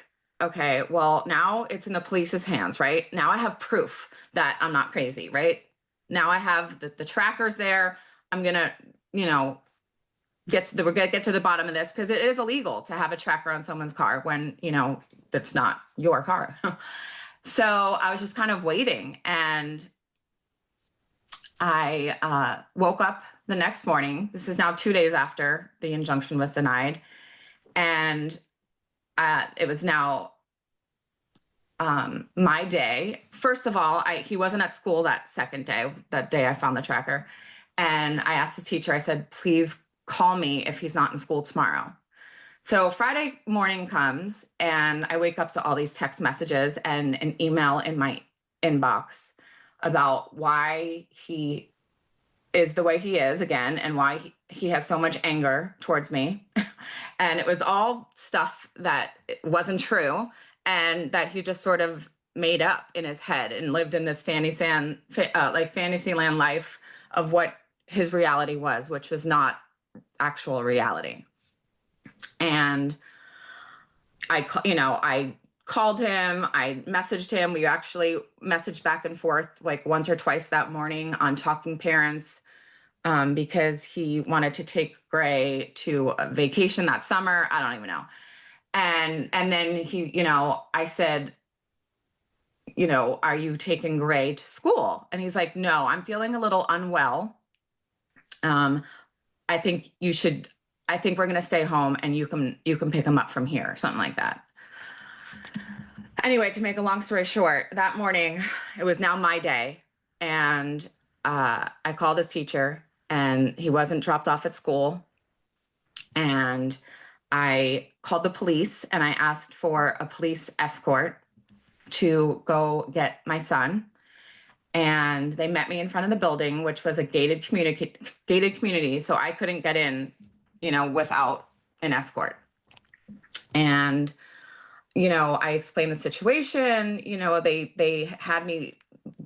okay, well, now it's in the police's hands, right? Now I have proof that I'm not crazy, right? Now I have the trackers there. I'm going to, we're going to get to the bottom of this because it is illegal to have a tracker on someone's car when, that's not your car. So I was just kind of waiting and I woke up the next morning. This is now 2 days after the injunction was denied. And it was now my day. First of all, he wasn't at school that day I found the tracker. And I asked the teacher, I said, please call me if he's not in school tomorrow. So Friday morning comes and I wake up to all these text messages and an email in my inbox about why he is the way he is again and why he has so much anger towards me. And it was all stuff that wasn't true and that he just sort of made up in his head and lived in this Fantasyland life of what his reality was, which was not actual reality. And I called him, I messaged him. We actually messaged back and forth like once or twice that morning on Talking Parents. Because he wanted to take Gray to a vacation that summer. I don't even know. And then he, I said, are you taking Gray to school? And he's like, no, I'm feeling a little unwell. I think we're going to stay home and you can pick him up from here, something like that. Anyway, to make a long story short, that morning, it was now my day. And I called his teacher and he wasn't dropped off at school. And I called the police and I asked for a police escort to go get my son. And they met me in front of the building, which was a gated community, so I couldn't get in, without an escort. And I explained the situation. They had me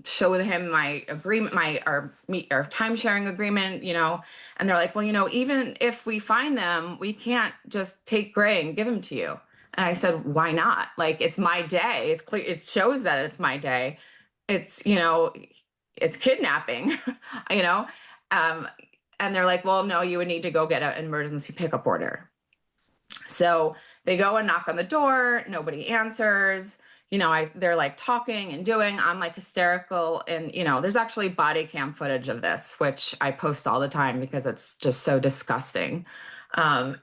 show him my agreement, our time sharing agreement, and they're like, well, even if we find them, we can't just take Gray and give him to you. And I said, why not? Like, it's my day. It's clear. It shows that it's my day. It's, it's kidnapping, you know? Um, and they're like, well, no, you would need to go get an emergency pickup order. So they go and knock on the door. Nobody answers. They're like talking and doing. I'm like hysterical. And, there's actually body cam footage of this, which I post all the time because it's just so disgusting. And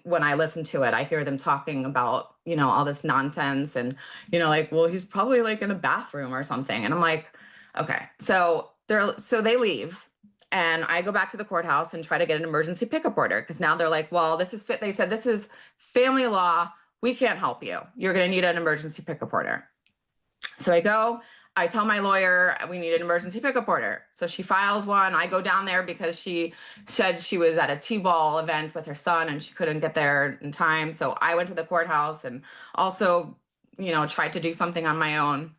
when I listen to it, I hear them talking about, all this nonsense and, like, well, he's probably like in the bathroom or something. And I'm like, okay. So they leave. And I go back to the courthouse and try to get an emergency pickup order because now they're like, well, they said, this is family law. We can't help you. You're going to need an emergency pickup order. So I tell my lawyer, we need an emergency pickup order. So she files one. I go down there because she said she was at a T-ball event with her son and she couldn't get there in time. So I went to the courthouse and also, tried to do something on my own.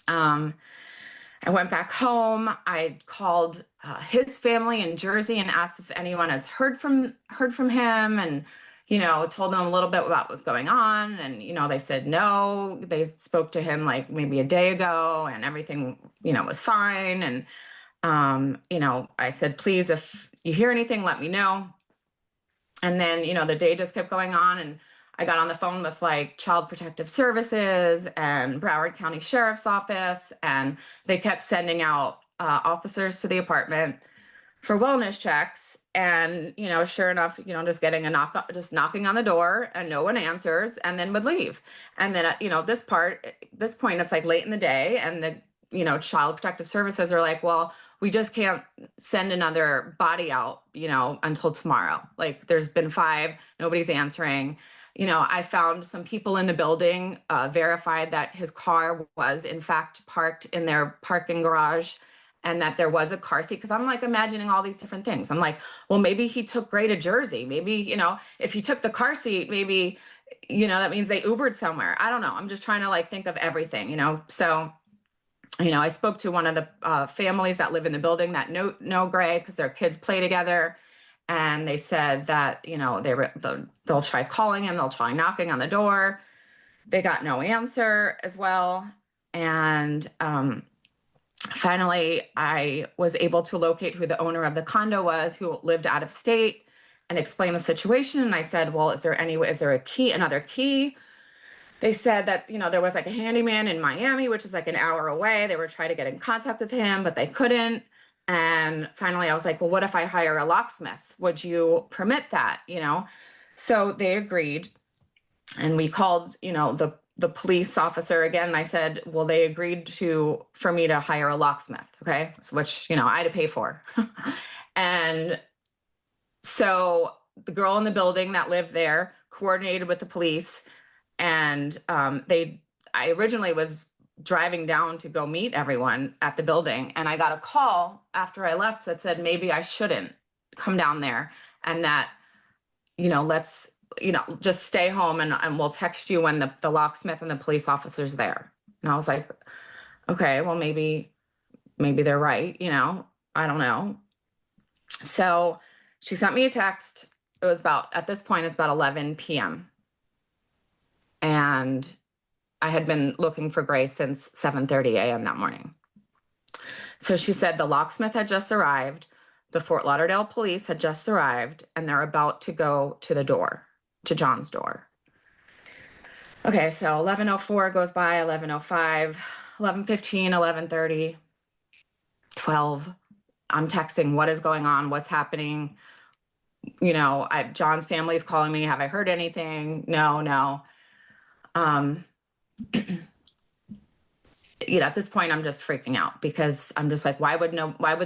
I went back home. I called his family in Jersey and asked if anyone has heard from him, and told them a little bit about what's going on. And they said no. They spoke to him like maybe a day ago, and everything was fine. And I said, please, if you hear anything, let me know. And then the day just kept going on, and I got on the phone with like Child Protective Services and Broward County Sheriff's Office, and they kept sending out officers to the apartment for wellness checks. And, sure enough, just getting just knocking on the door and no one answers and then would leave. And then, this point, it's like late in the day and the, Child Protective Services are like, well, we just can't send another body out, until tomorrow. Like there's been 5, nobody's answering. I found some people in the building verified that his car was in fact parked in their parking garage and that there was a car seat. Cause I'm like imagining all these different things. I'm like, well, maybe he took Gray to Jersey. Maybe, if he took the car seat, maybe, that means they Ubered somewhere. I don't know. I'm just trying to like think of everything, So, I spoke to one of the families that live in the building that know Gray because their kids play together. And they said that, they'll try calling him, they'll try knocking on the door. They got no answer as well. And finally, I was able to locate who the owner of the condo was, who lived out of state, and explain the situation. And I said, well, is there another key? They said that, there was like a handyman in Miami, which is like an hour away. They were trying to get in contact with him, but they couldn't. And finally, I was like, well, what if I hire a locksmith? Would you permit that? So they agreed. And we called, the police officer again. And I said, well, they agreed for me to hire a locksmith. Okay. So, which, I had to pay for. And so the girl in the building that lived there coordinated with the police. And I originally was driving down to go meet everyone at the building. And I got a call after I left that said, maybe I shouldn't come down there and that, let's, just stay home and we'll text you when the locksmith and the police officer's there. And I was like, okay, well, maybe they're right. I don't know. So she sent me a text. It was at this point, it's about 11 p.m. And I had been looking for Gray since 7:30 a.m. that morning. So she said the locksmith had just arrived, the Fort Lauderdale police had just arrived, and they're about to go to the door, to John's door. Okay, so 11:04 goes by, 11:05, 11:15, 11:30, 12. I'm texting, what is going on? What's happening? John's family's calling me. Have I heard anything? No. At this point, I'm just freaking out because I'm just like, why would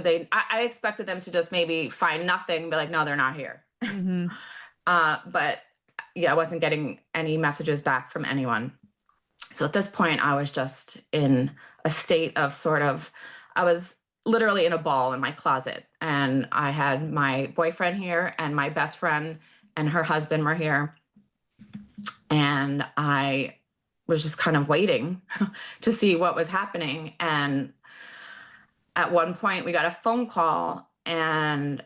they? I expected them to just maybe find nothing, be like, no, they're not here. Mm-hmm. But yeah, I wasn't getting any messages back from anyone. So at this point, I was just in a state of I was literally in a ball in my closet. And I had my boyfriend here, and my best friend and her husband were here. And I was just kind of waiting to see what was happening. And at one point, we got a phone call, and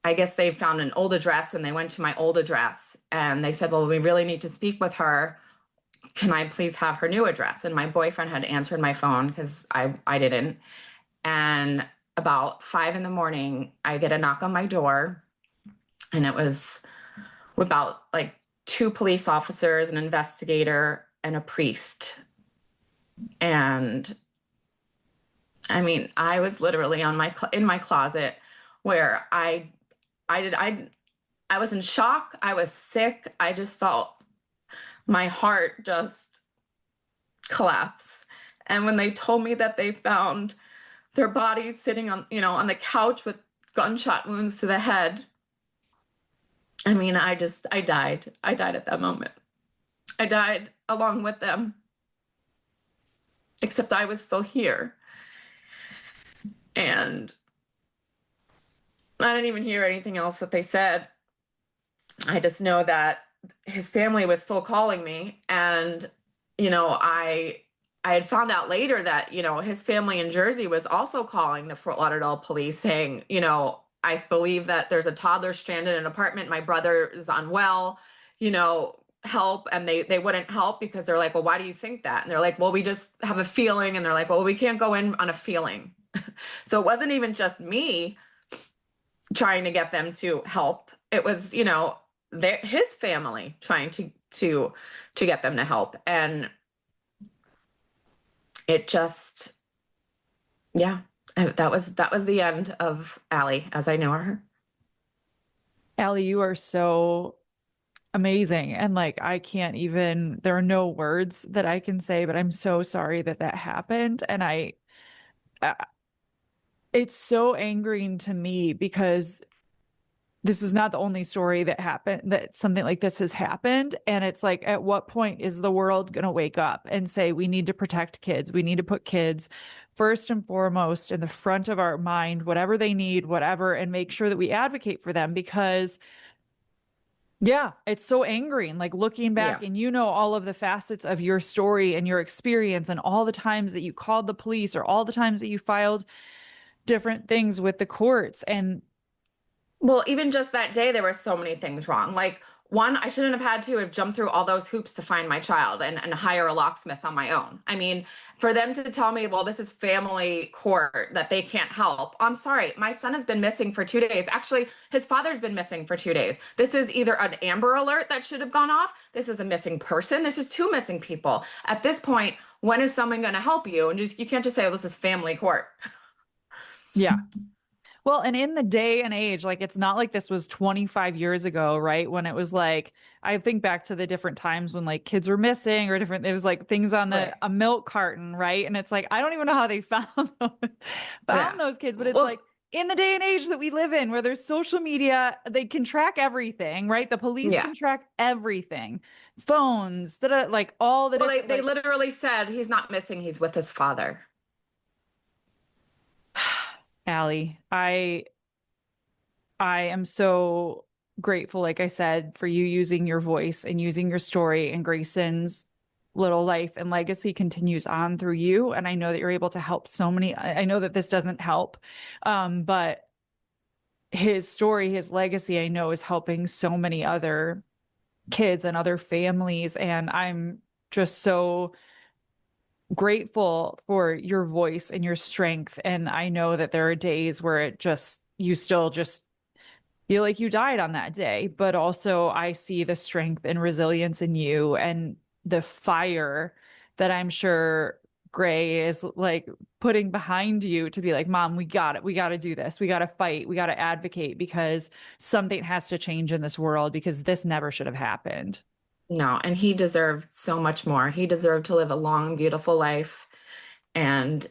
I guess they found an old address, and they went to my old address, and they said, well, we really need to speak with her. Can I please have her new address? And my boyfriend had answered my phone because I didn't. And about 5 in the morning, I get a knock on my door, and it was about like two police officers, an investigator, and a priest. And I mean, I was literally in my closet where I did I was in shock. I was sick. I just felt my heart just collapse. And when they told me that they found their bodies sitting on, on the couch with gunshot wounds to the head, I mean, I died. I died at that moment. I died along with them, except I was still here. And I didn't even hear anything else that they said. I just know that his family was still calling me. And, I had found out later that, his family in Jersey was also calling the Fort Lauderdale police saying, I believe that there's a toddler stranded in an apartment. My brother is unwell, help. And they wouldn't help because they're like, well, why do you think that? And they're like, well, we just have a feeling. And they're like, well, we can't go in on a feeling. So it wasn't even just me trying to get them to help. It was, his family trying to get them to help. And it just, yeah, that was the end of Ali as I know her. Ali, you are so amazing. And like, I can't even, there are no words that I can say, but I'm so sorry that that happened. And uh, it's so angering to me because this is not the only story that happened, that something like this has happened. And it's like, at what point is the world going to wake up and say, we need to protect kids? We need to put kids first and foremost in the front of our mind, whatever they need, whatever, and make sure that we advocate for them because yeah, it's so angering. Like looking back, Yeah. and all of the facets of your story and your experience, and all the times that you called the police, or all the times that you filed different things with the courts. And Well, even just that day, there were so many things wrong. Like, one, I shouldn't have had to have jumped through all those hoops to find my child and hire a locksmith on my own. I mean, for them to tell me, well, this is family court, that they can't help. I'm sorry. My son has been missing for 2 days. Actually, his father's been missing for 2 days. This is either an Amber Alert that should have gone off. This is a missing person. This is two missing people. At this point, when is someone going to help you? And you can't just say, oh, this is family court. yeah. Well, and in the day and age, like it's not like this was 25 years ago, right? When it was like, I think back to the different times when like kids were missing or different, it was like things on Right. a milk carton, right? And it's like, I don't even know how they found Yeah. found those kids, but it's like Well, in the day and age that we live in where there's social media, they can track everything, right? The police yeah. can track everything. Phones, like all the Well, different they like literally said he's not missing, he's with his father. Allie, I am so grateful, like I said, for you using your voice and using your story, and Grayson's little life and legacy continues on through you. And I know that you're able to help so many. I know that this doesn't help, but his story, his legacy, I know is helping so many other kids and other families. And I'm just so grateful for your voice and your strength. And I know that there are days where you still just feel like you died on that day, but also I see the strength and resilience in you and the fire that I'm sure Gray is like putting behind you to be like, Mom, we got it. We got to do this. We got to fight. We got to advocate because something has to change in this world because this never should have happened. No, and he deserved so much more. He deserved to live a long, beautiful life. And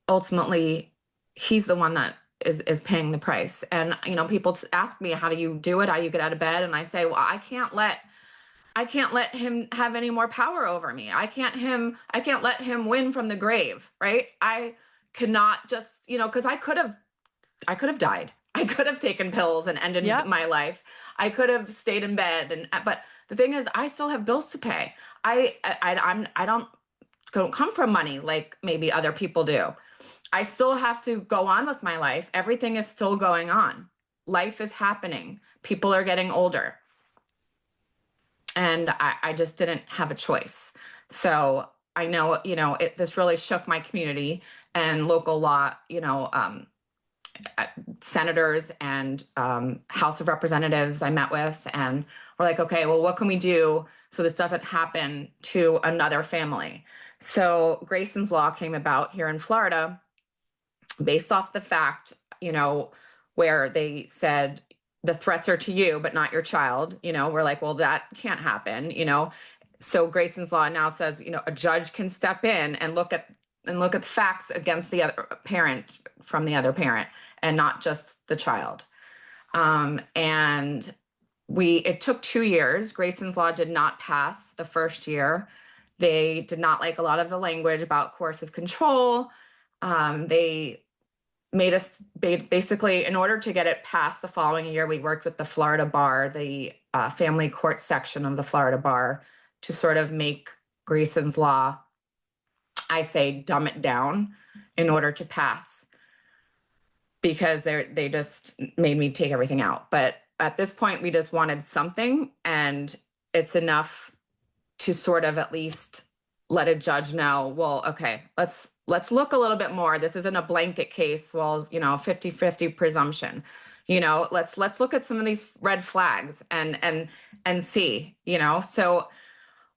ultimately, he's the one that is paying the price. And people ask me, how do you do it? How do you get out of bed? And I say, well, I can't let him have any more power over me. I can't let him win from the grave, right? I cannot just, because I could have died. I could have taken pills and ended Yep. my life. I could have stayed in bed, but the thing is, I still have bills to pay. I don't come from money like maybe other people do. I still have to go on with my life. Everything is still going on. Life is happening. People are getting older. And I just didn't have a choice. So I know, this really shook my community and local law, senators and House of Representatives I met with, and we're like, okay, well, what can we do so this doesn't happen to another family? So Grayson's Law came about here in Florida based off the fact, where they said the threats are to you, but not your child. We're like, well, that can't happen. So Grayson's Law now says, a judge can step in and look at the facts against the other parent from the other parent and not just the child. And it took 2 years. Grayson's Law did not pass the first year. They did not like a lot of the language about coercive control. They made us basically, in order to get it passed the following year, we worked with the Florida Bar, the family court section of the Florida Bar, to sort of make Grayson's Law, I say, dumb it down in order to pass, because they just made me take everything out. But at this point, we just wanted something, and it's enough to sort of at least let a judge know, well, okay, let's look a little bit more. This isn't a blanket case. Well, 50-50 presumption. Let's look at some of these red flags and see, So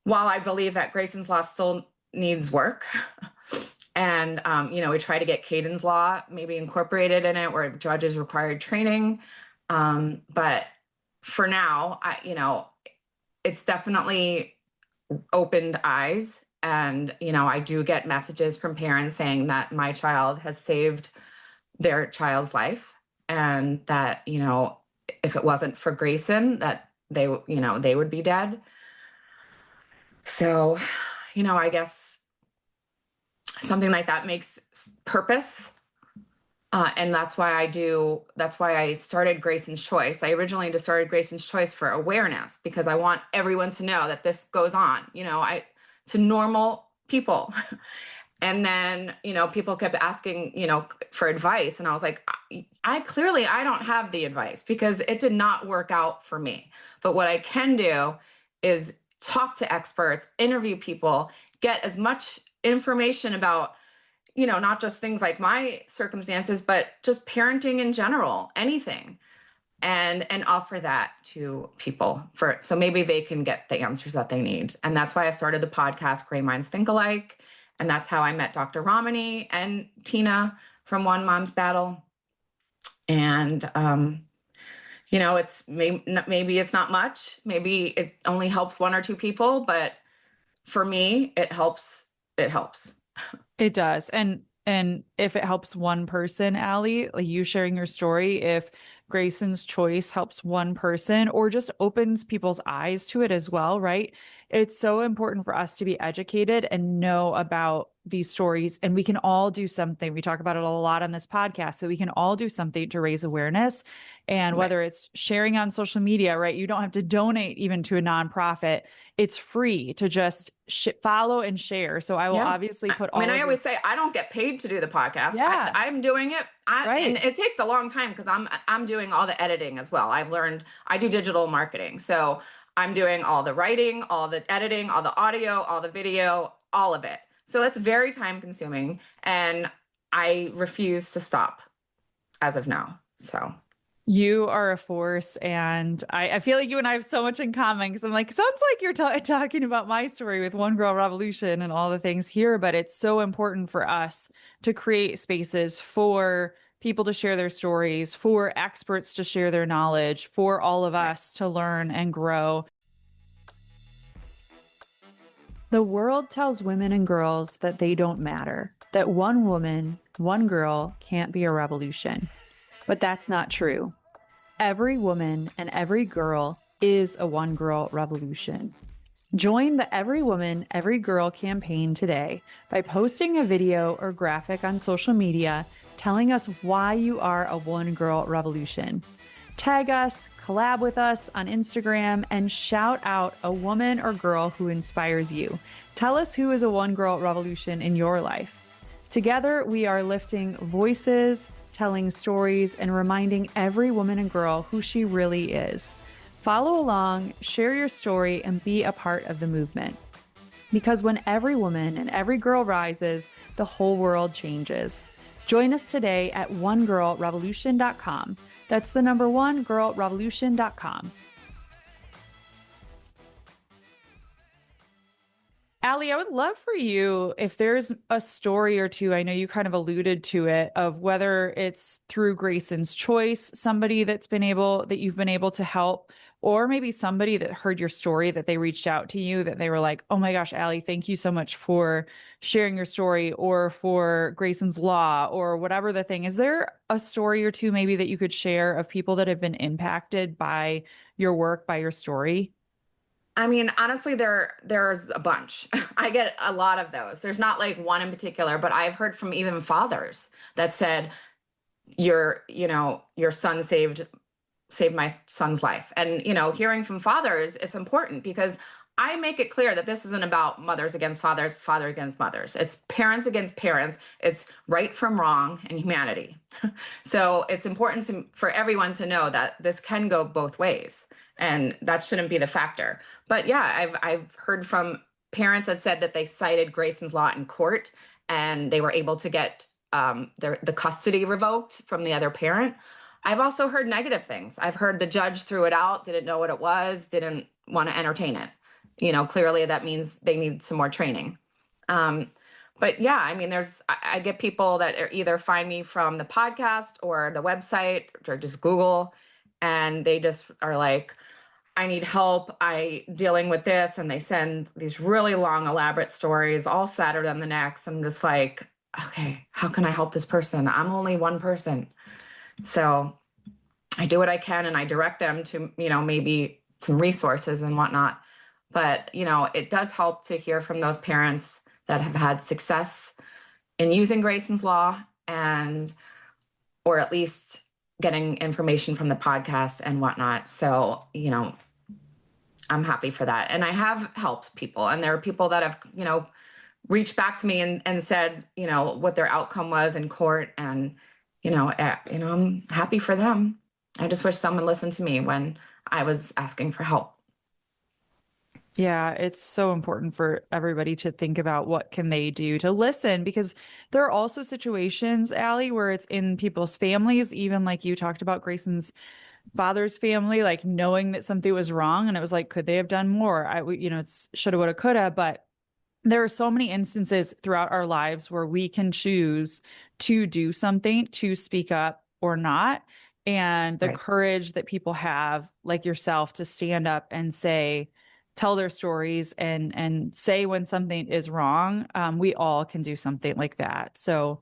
while I believe that Grayson's Law still needs work, and we try to get Caden's Law maybe incorporated in it, where judges required training. But for now, it's definitely opened eyes. And, I do get messages from parents saying that my child has saved their child's life, and that, if it wasn't for Grayson, that they would be dead. So, I guess something like that makes purpose. And that's why I started Grayson's Choice. I originally just started Grayson's Choice for awareness, because I want everyone to know that this goes on, to normal people. And then, people kept asking, for advice. And I was like, I don't have the advice, because it did not work out for me. But what I can do is talk to experts, interview people, get as much information about, not just things like my circumstances, but just parenting in general, anything, and offer that to people so maybe they can get the answers that they need. And that's why I started the podcast, Gray Minds Think Alike. And that's how I met Dr. Romani and Tina from One Mom's Battle. And, it's maybe it's not much, maybe it only helps 1 or 2 people, but for me, it helps. It helps. It does. And if it helps one person, Ali, like you sharing your story, if Grayson's Choice helps one person or just opens people's eyes to it as well, right? It's so important for us to be educated and know about these stories. And we can all do something. We talk about it a lot on this podcast. So we can all do something to raise awareness. And whether it's sharing on social media, right? You don't have to donate even to a nonprofit. It's free to just follow and share. So I will obviously put all I always say I don't get paid to do the podcast. Yeah. I'm doing it. Right. And it takes a long time, because I'm doing all the editing as well. I do digital marketing. So I'm doing all the writing, all the editing, all the audio, all the video, all of it. So it's very time consuming, and I refuse to stop as of now. So you are a force, and I feel like you and I have so much in common, because I'm like, sounds like you're talking about my story with One Girl Revolution and all the things here, but it's so important for us to create spaces for people to share their stories, for experts to share their knowledge, for all of us to learn and grow. The world tells women and girls that they don't matter, that one woman, one girl can't be a revolution. But that's not true. Every woman and every girl is a one girl revolution. Join the Every Woman, Every Girl campaign today by posting a video or graphic on social media telling us why you are a one girl revolution. Tag us, collab with us on Instagram, and shout out a woman or girl who inspires you. Tell us who is a one girl revolution in your life. Together, we are lifting voices, telling stories, and reminding every woman and girl who she really is. Follow along, share your story, and be a part of the movement. Because when every woman and every girl rises, the whole world changes. Join us today at onegirlrevolution.com. That's the number one, girlrevolution.com. Ali, I would love for you if there's a story or two. I know you kind of alluded to it, of whether it's through Grayson's choice, somebody that you've been able to help, or maybe somebody that heard your story, that they reached out to you, that they were like, oh my gosh, Ali, thank you so much for sharing your story, or for Grayson's Law, or whatever the thing. Is there a story or two maybe that you could share of people that have been impacted by your work, by your story? I mean, honestly, there's a bunch. I get a lot of those. There's not like one in particular, but I've heard from even fathers that said, your son saved my son's life. And, hearing from fathers, it's important because I make it clear that this isn't about mothers against fathers, father against mothers. It's parents against parents. It's right from wrong and humanity. So it's important for everyone to know that this can go both ways, and that shouldn't be the factor. But yeah, I've heard from parents that said that they cited Grayson's Law in court, and they were able to get the custody revoked from the other parent. I've also heard negative things. I've heard the judge threw it out, didn't know what it was, didn't want to entertain it. Clearly that means they need some more training. But yeah, I mean, I get people that either find me from the podcast or the website or just Google, and they just are like, I need help. I dealing with this. And they send these really long, elaborate stories all Saturday on the next. I'm just like, okay, how can I help this person? I'm only one person. So I do what I can, and I direct them to, maybe some resources and whatnot. But, it does help to hear from those parents that have had success in using Grayson's Law, or at least getting information from the podcast and whatnot. So, I'm happy for that. And I have helped people, and there are people that have, reached back to me and said, what their outcome was in court. And, I'm happy for them. I just wish someone listened to me when I was asking for help. Yeah, it's so important for everybody to think about what can they do to listen, because there are also situations, Allie, where it's in people's families, even like you talked about Grayson's father's family, like knowing that something was wrong. And it was like, could they have done more? It's shoulda, woulda, coulda. But there are so many instances throughout our lives where we can choose to do something, to speak up or not. And the Right. courage that people have, like yourself, to stand up and say, tell their stories and say when something is wrong. We all can do something like that. So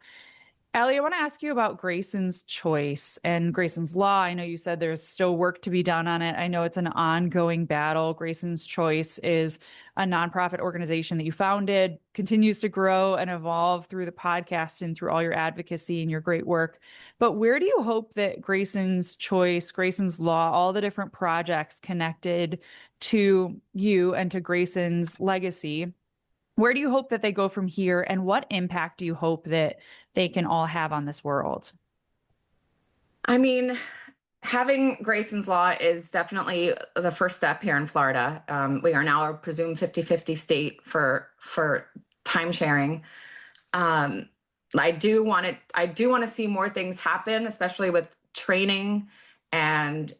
Allie, I want to ask you about Grayson's choice and Grayson's Law. I know you said there's still work to be done on it. I know it's an ongoing battle. Grayson's Choice is a nonprofit organization that you founded, continues to grow and evolve through the podcast and through all your advocacy and your great work. But where do you hope that Grayson's Choice, Grayson's Law, all the different projects connected to you and to Grayson's legacy, where do you hope that they go from here, and what impact do you hope that they can all have on this world? I mean, having Grayson's Law is definitely the first step here in Florida. We are now a presumed 50-50 state for time sharing. I do want to see more things happen, especially with training and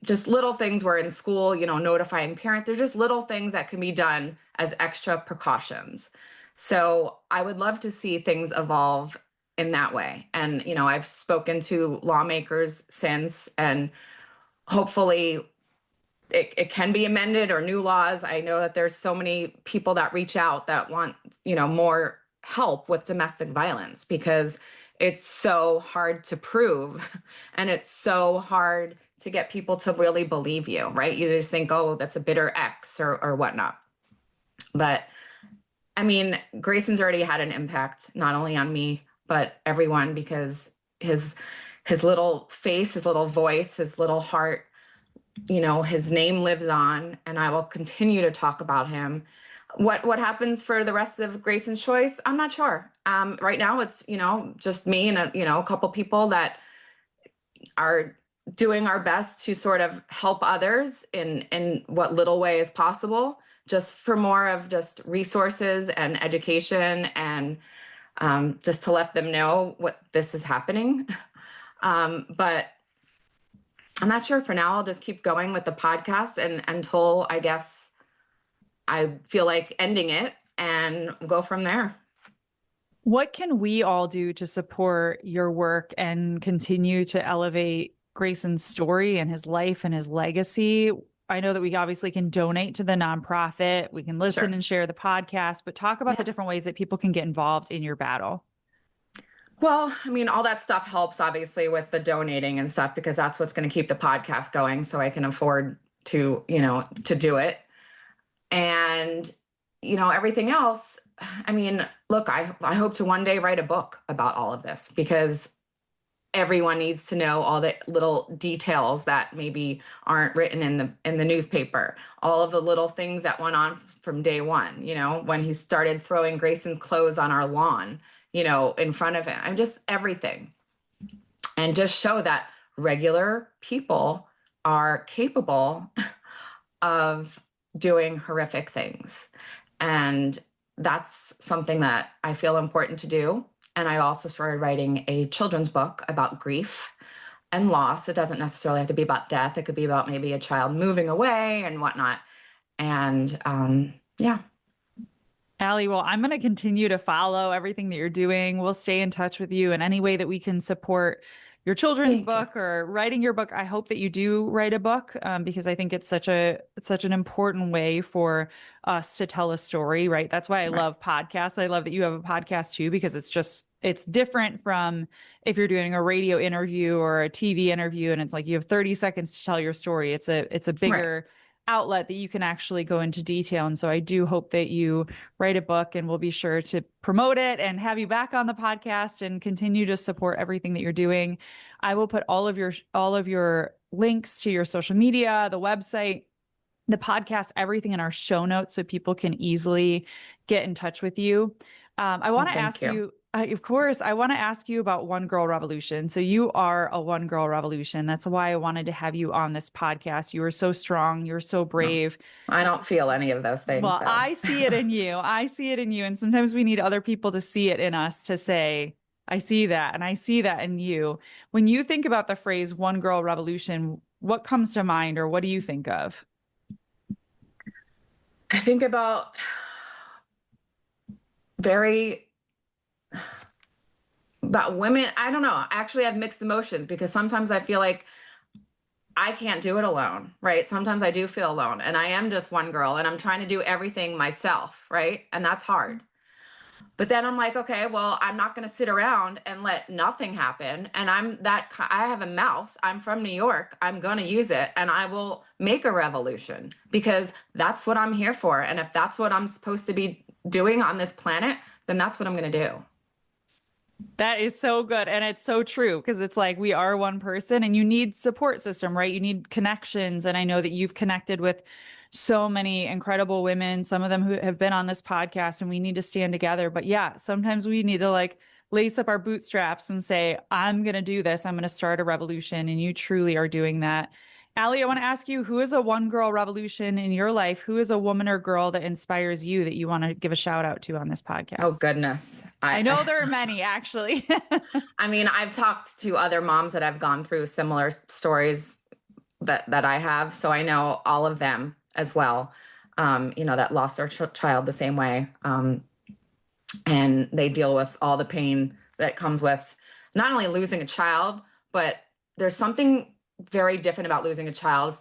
just little things where in school, notifying parents. There's just little things that can be done as extra precautions. So I would love to see things evolve in that way. And, I've spoken to lawmakers since, and hopefully it can be amended or new laws. I know that there's so many people that reach out that want, more help with domestic violence, because it's so hard to prove and it's so hard to get people to really believe you, right? You just think, oh, that's a bitter ex or whatnot. But I mean, Grayson's already had an impact, not only on me, but everyone, because his his little face, his little voice, his little heart, his name lives on, and I will continue to talk about him. What happens for the rest of Grayson's Choice? I'm not sure. Right now, it's just me and a couple people that are doing our best to sort of help others in what little way is possible, just for more of just resources and education and just to let them know what this is happening. But I'm not sure for now. I'll just keep going with the podcast and until I guess I feel like ending it and go from there. What can we all do to support your work and continue to elevate Grayson's story and his life and his legacy? I know that we obviously can donate to the nonprofit. We can listen Sure. and share the podcast, but talk about the Yeah. different ways that people can get involved in your battle. Well, I mean, all that stuff helps obviously with the donating and stuff because that's what's going to keep the podcast going so I can afford to do it. And, everything else, I mean, look, I hope to one day write a book about all of this because everyone needs to know all the little details that maybe aren't written in the newspaper, all of the little things that went on from day one, when he started throwing Grayson's clothes on our lawn, in front of him, and just everything. And just show that regular people are capable of doing horrific things. And that's something that I feel important to do. And I also started writing a children's book about grief and loss. It doesn't necessarily have to be about death. It could be about maybe a child moving away and whatnot. And yeah. Ali, well, I'm going to continue to follow everything that you're doing. We'll stay in touch with you in any way that we can support your children's Thank you. book or writing your book. I hope that you do write a book because I think it's such an important way for us to tell a story, right? That's why I Right. love podcasts. I love that you have a podcast too because it's different from if you're doing a radio interview or a TV interview and it's like you have 30 seconds to tell your story. It's a Right. bigger outlet that you can actually go into detail. And so I do hope that you write a book and we'll be sure to promote it and have you back on the podcast and continue to support everything that you're doing. I will put all of your links to your social media, the website, the podcast, everything in our show notes so people can easily get in touch with you. I Well, want to thank ask you. you, of course, I want to ask you about One Girl Revolution. So you are a One Girl Revolution. That's why I wanted to have you on this podcast. You were so strong. You were so No, brave. I don't feel any of those things Well, though. I see it in you. I see it in you. And sometimes we need other people to see it in us to say, I see that. And I see that in you. When you think about the phrase One Girl Revolution, what comes to mind or what do you think of? I think very about women. I don't know. I actually have mixed emotions because sometimes I feel like I can't do it alone, right? Sometimes I do feel alone and I am just one girl and I'm trying to do everything myself, right? And that's hard. But then I'm like, okay, well, I'm not going to sit around and let nothing happen. And I have a mouth. I'm from New York. I'm going to use it and I will make a revolution because that's what I'm here for. And if that's what I'm supposed to be doing on this planet, then that's what I'm going to do. That is so good. And it's so true because it's like we are one person and you need support system, right? You need connections. And I know that you've connected with so many incredible women, some of them who have been on this podcast, and we need to stand together. But yeah, sometimes we need to like lace up our bootstraps and say, I'm going to do this. I'm going to start a revolution. And you truly are doing that. Ali, I want to ask you, who is a one girl revolution in your life? Who is a woman or girl that inspires you that you want to give a shout out to on this Oh podcast? goodness. I know there are many actually. I mean, I've talked to other moms that have gone through similar stories that I have, so I know all of them as well. That lost their child the same way, and they deal with all the pain that comes with not only losing a child, but there's something very different about losing a child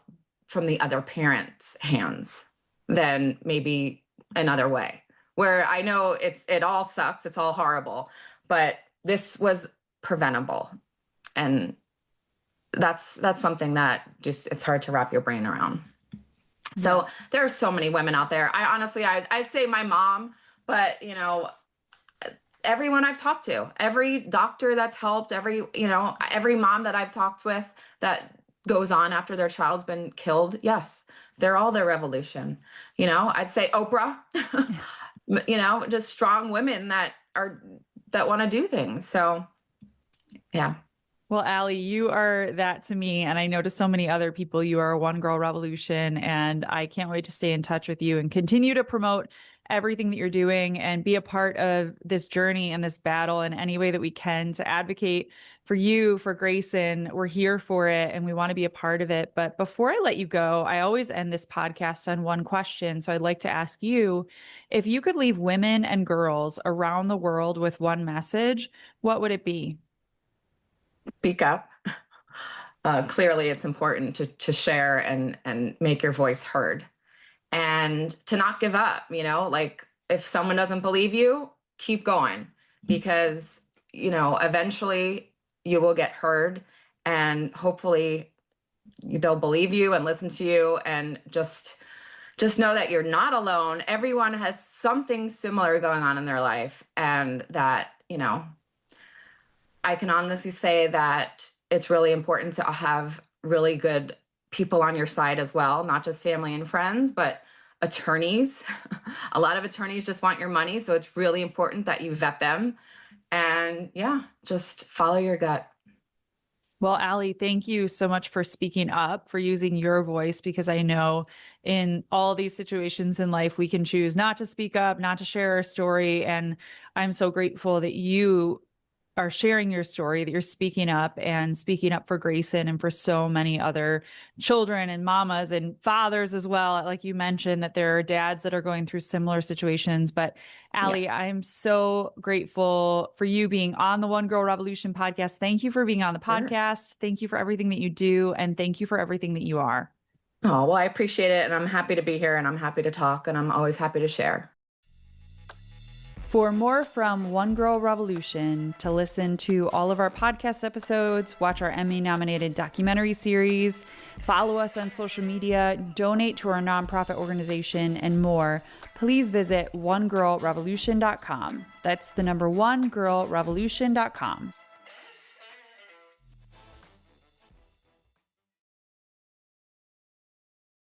from the other parent's hands than maybe another way. Where I know it all sucks, it's all horrible, but this was preventable. And that's something that just, it's hard to wrap your brain around. So there are so many women out there. I honestly, I'd say my mom, but you know, everyone I've talked to, every doctor that's helped, every mom that I've talked with that goes on after their child's been killed. Yes, they're all their revolution. You know, I'd say Oprah, you know, just strong women that want to do things. So yeah. Well, Ali, you are that to me, and I know to so many other people, you are a one girl revolution, and I can't wait to stay in touch with you and continue to promote everything that you're doing and be a part of this journey and this battle in any way that we can to advocate for you, for Greyson. We're here for it and we want to be a part of it. But before I let you go, I always end this podcast on one question. So I'd like to ask you, if you could leave women and girls around the world with one message, what would it be? Speak up. Clearly, it's important to share and make your voice heard, and to not give up. You know, like if someone doesn't believe you, keep going, because you know eventually you will get heard, and hopefully they'll believe you and listen to you, and just know that you're not alone. Everyone has something similar going on in their life, and that, you know, I can honestly say that it's really important to have really good people on your side as well, not just family and friends, but attorneys. A lot of attorneys just want your money, so it's really important that you vet them. And yeah, just follow your gut. Well, Ali, thank you so much for speaking up, for using your voice, because I know in all these situations in life, we can choose not to speak up, not to share our story. And I'm so grateful that you are sharing your story, that you're speaking up for Greyson and for so many other children and mamas and fathers as well. Like you mentioned, that there are dads that are going through similar situations. But Ali, Yeah, I'm so grateful for you being on the One Girl Revolution podcast. Thank you for being on the sure. podcast. Thank you for everything that you do. And thank you for everything that you are. Oh, well, I appreciate it. And I'm happy to be here, and I'm happy to talk, and I'm always happy to share. For more from One Girl Revolution, to listen to all of our podcast episodes, watch our Emmy-nominated documentary series, follow us on social media, donate to our nonprofit organization, and more, please visit onegirlrevolution.com. That's the number onegirlrevolution.com.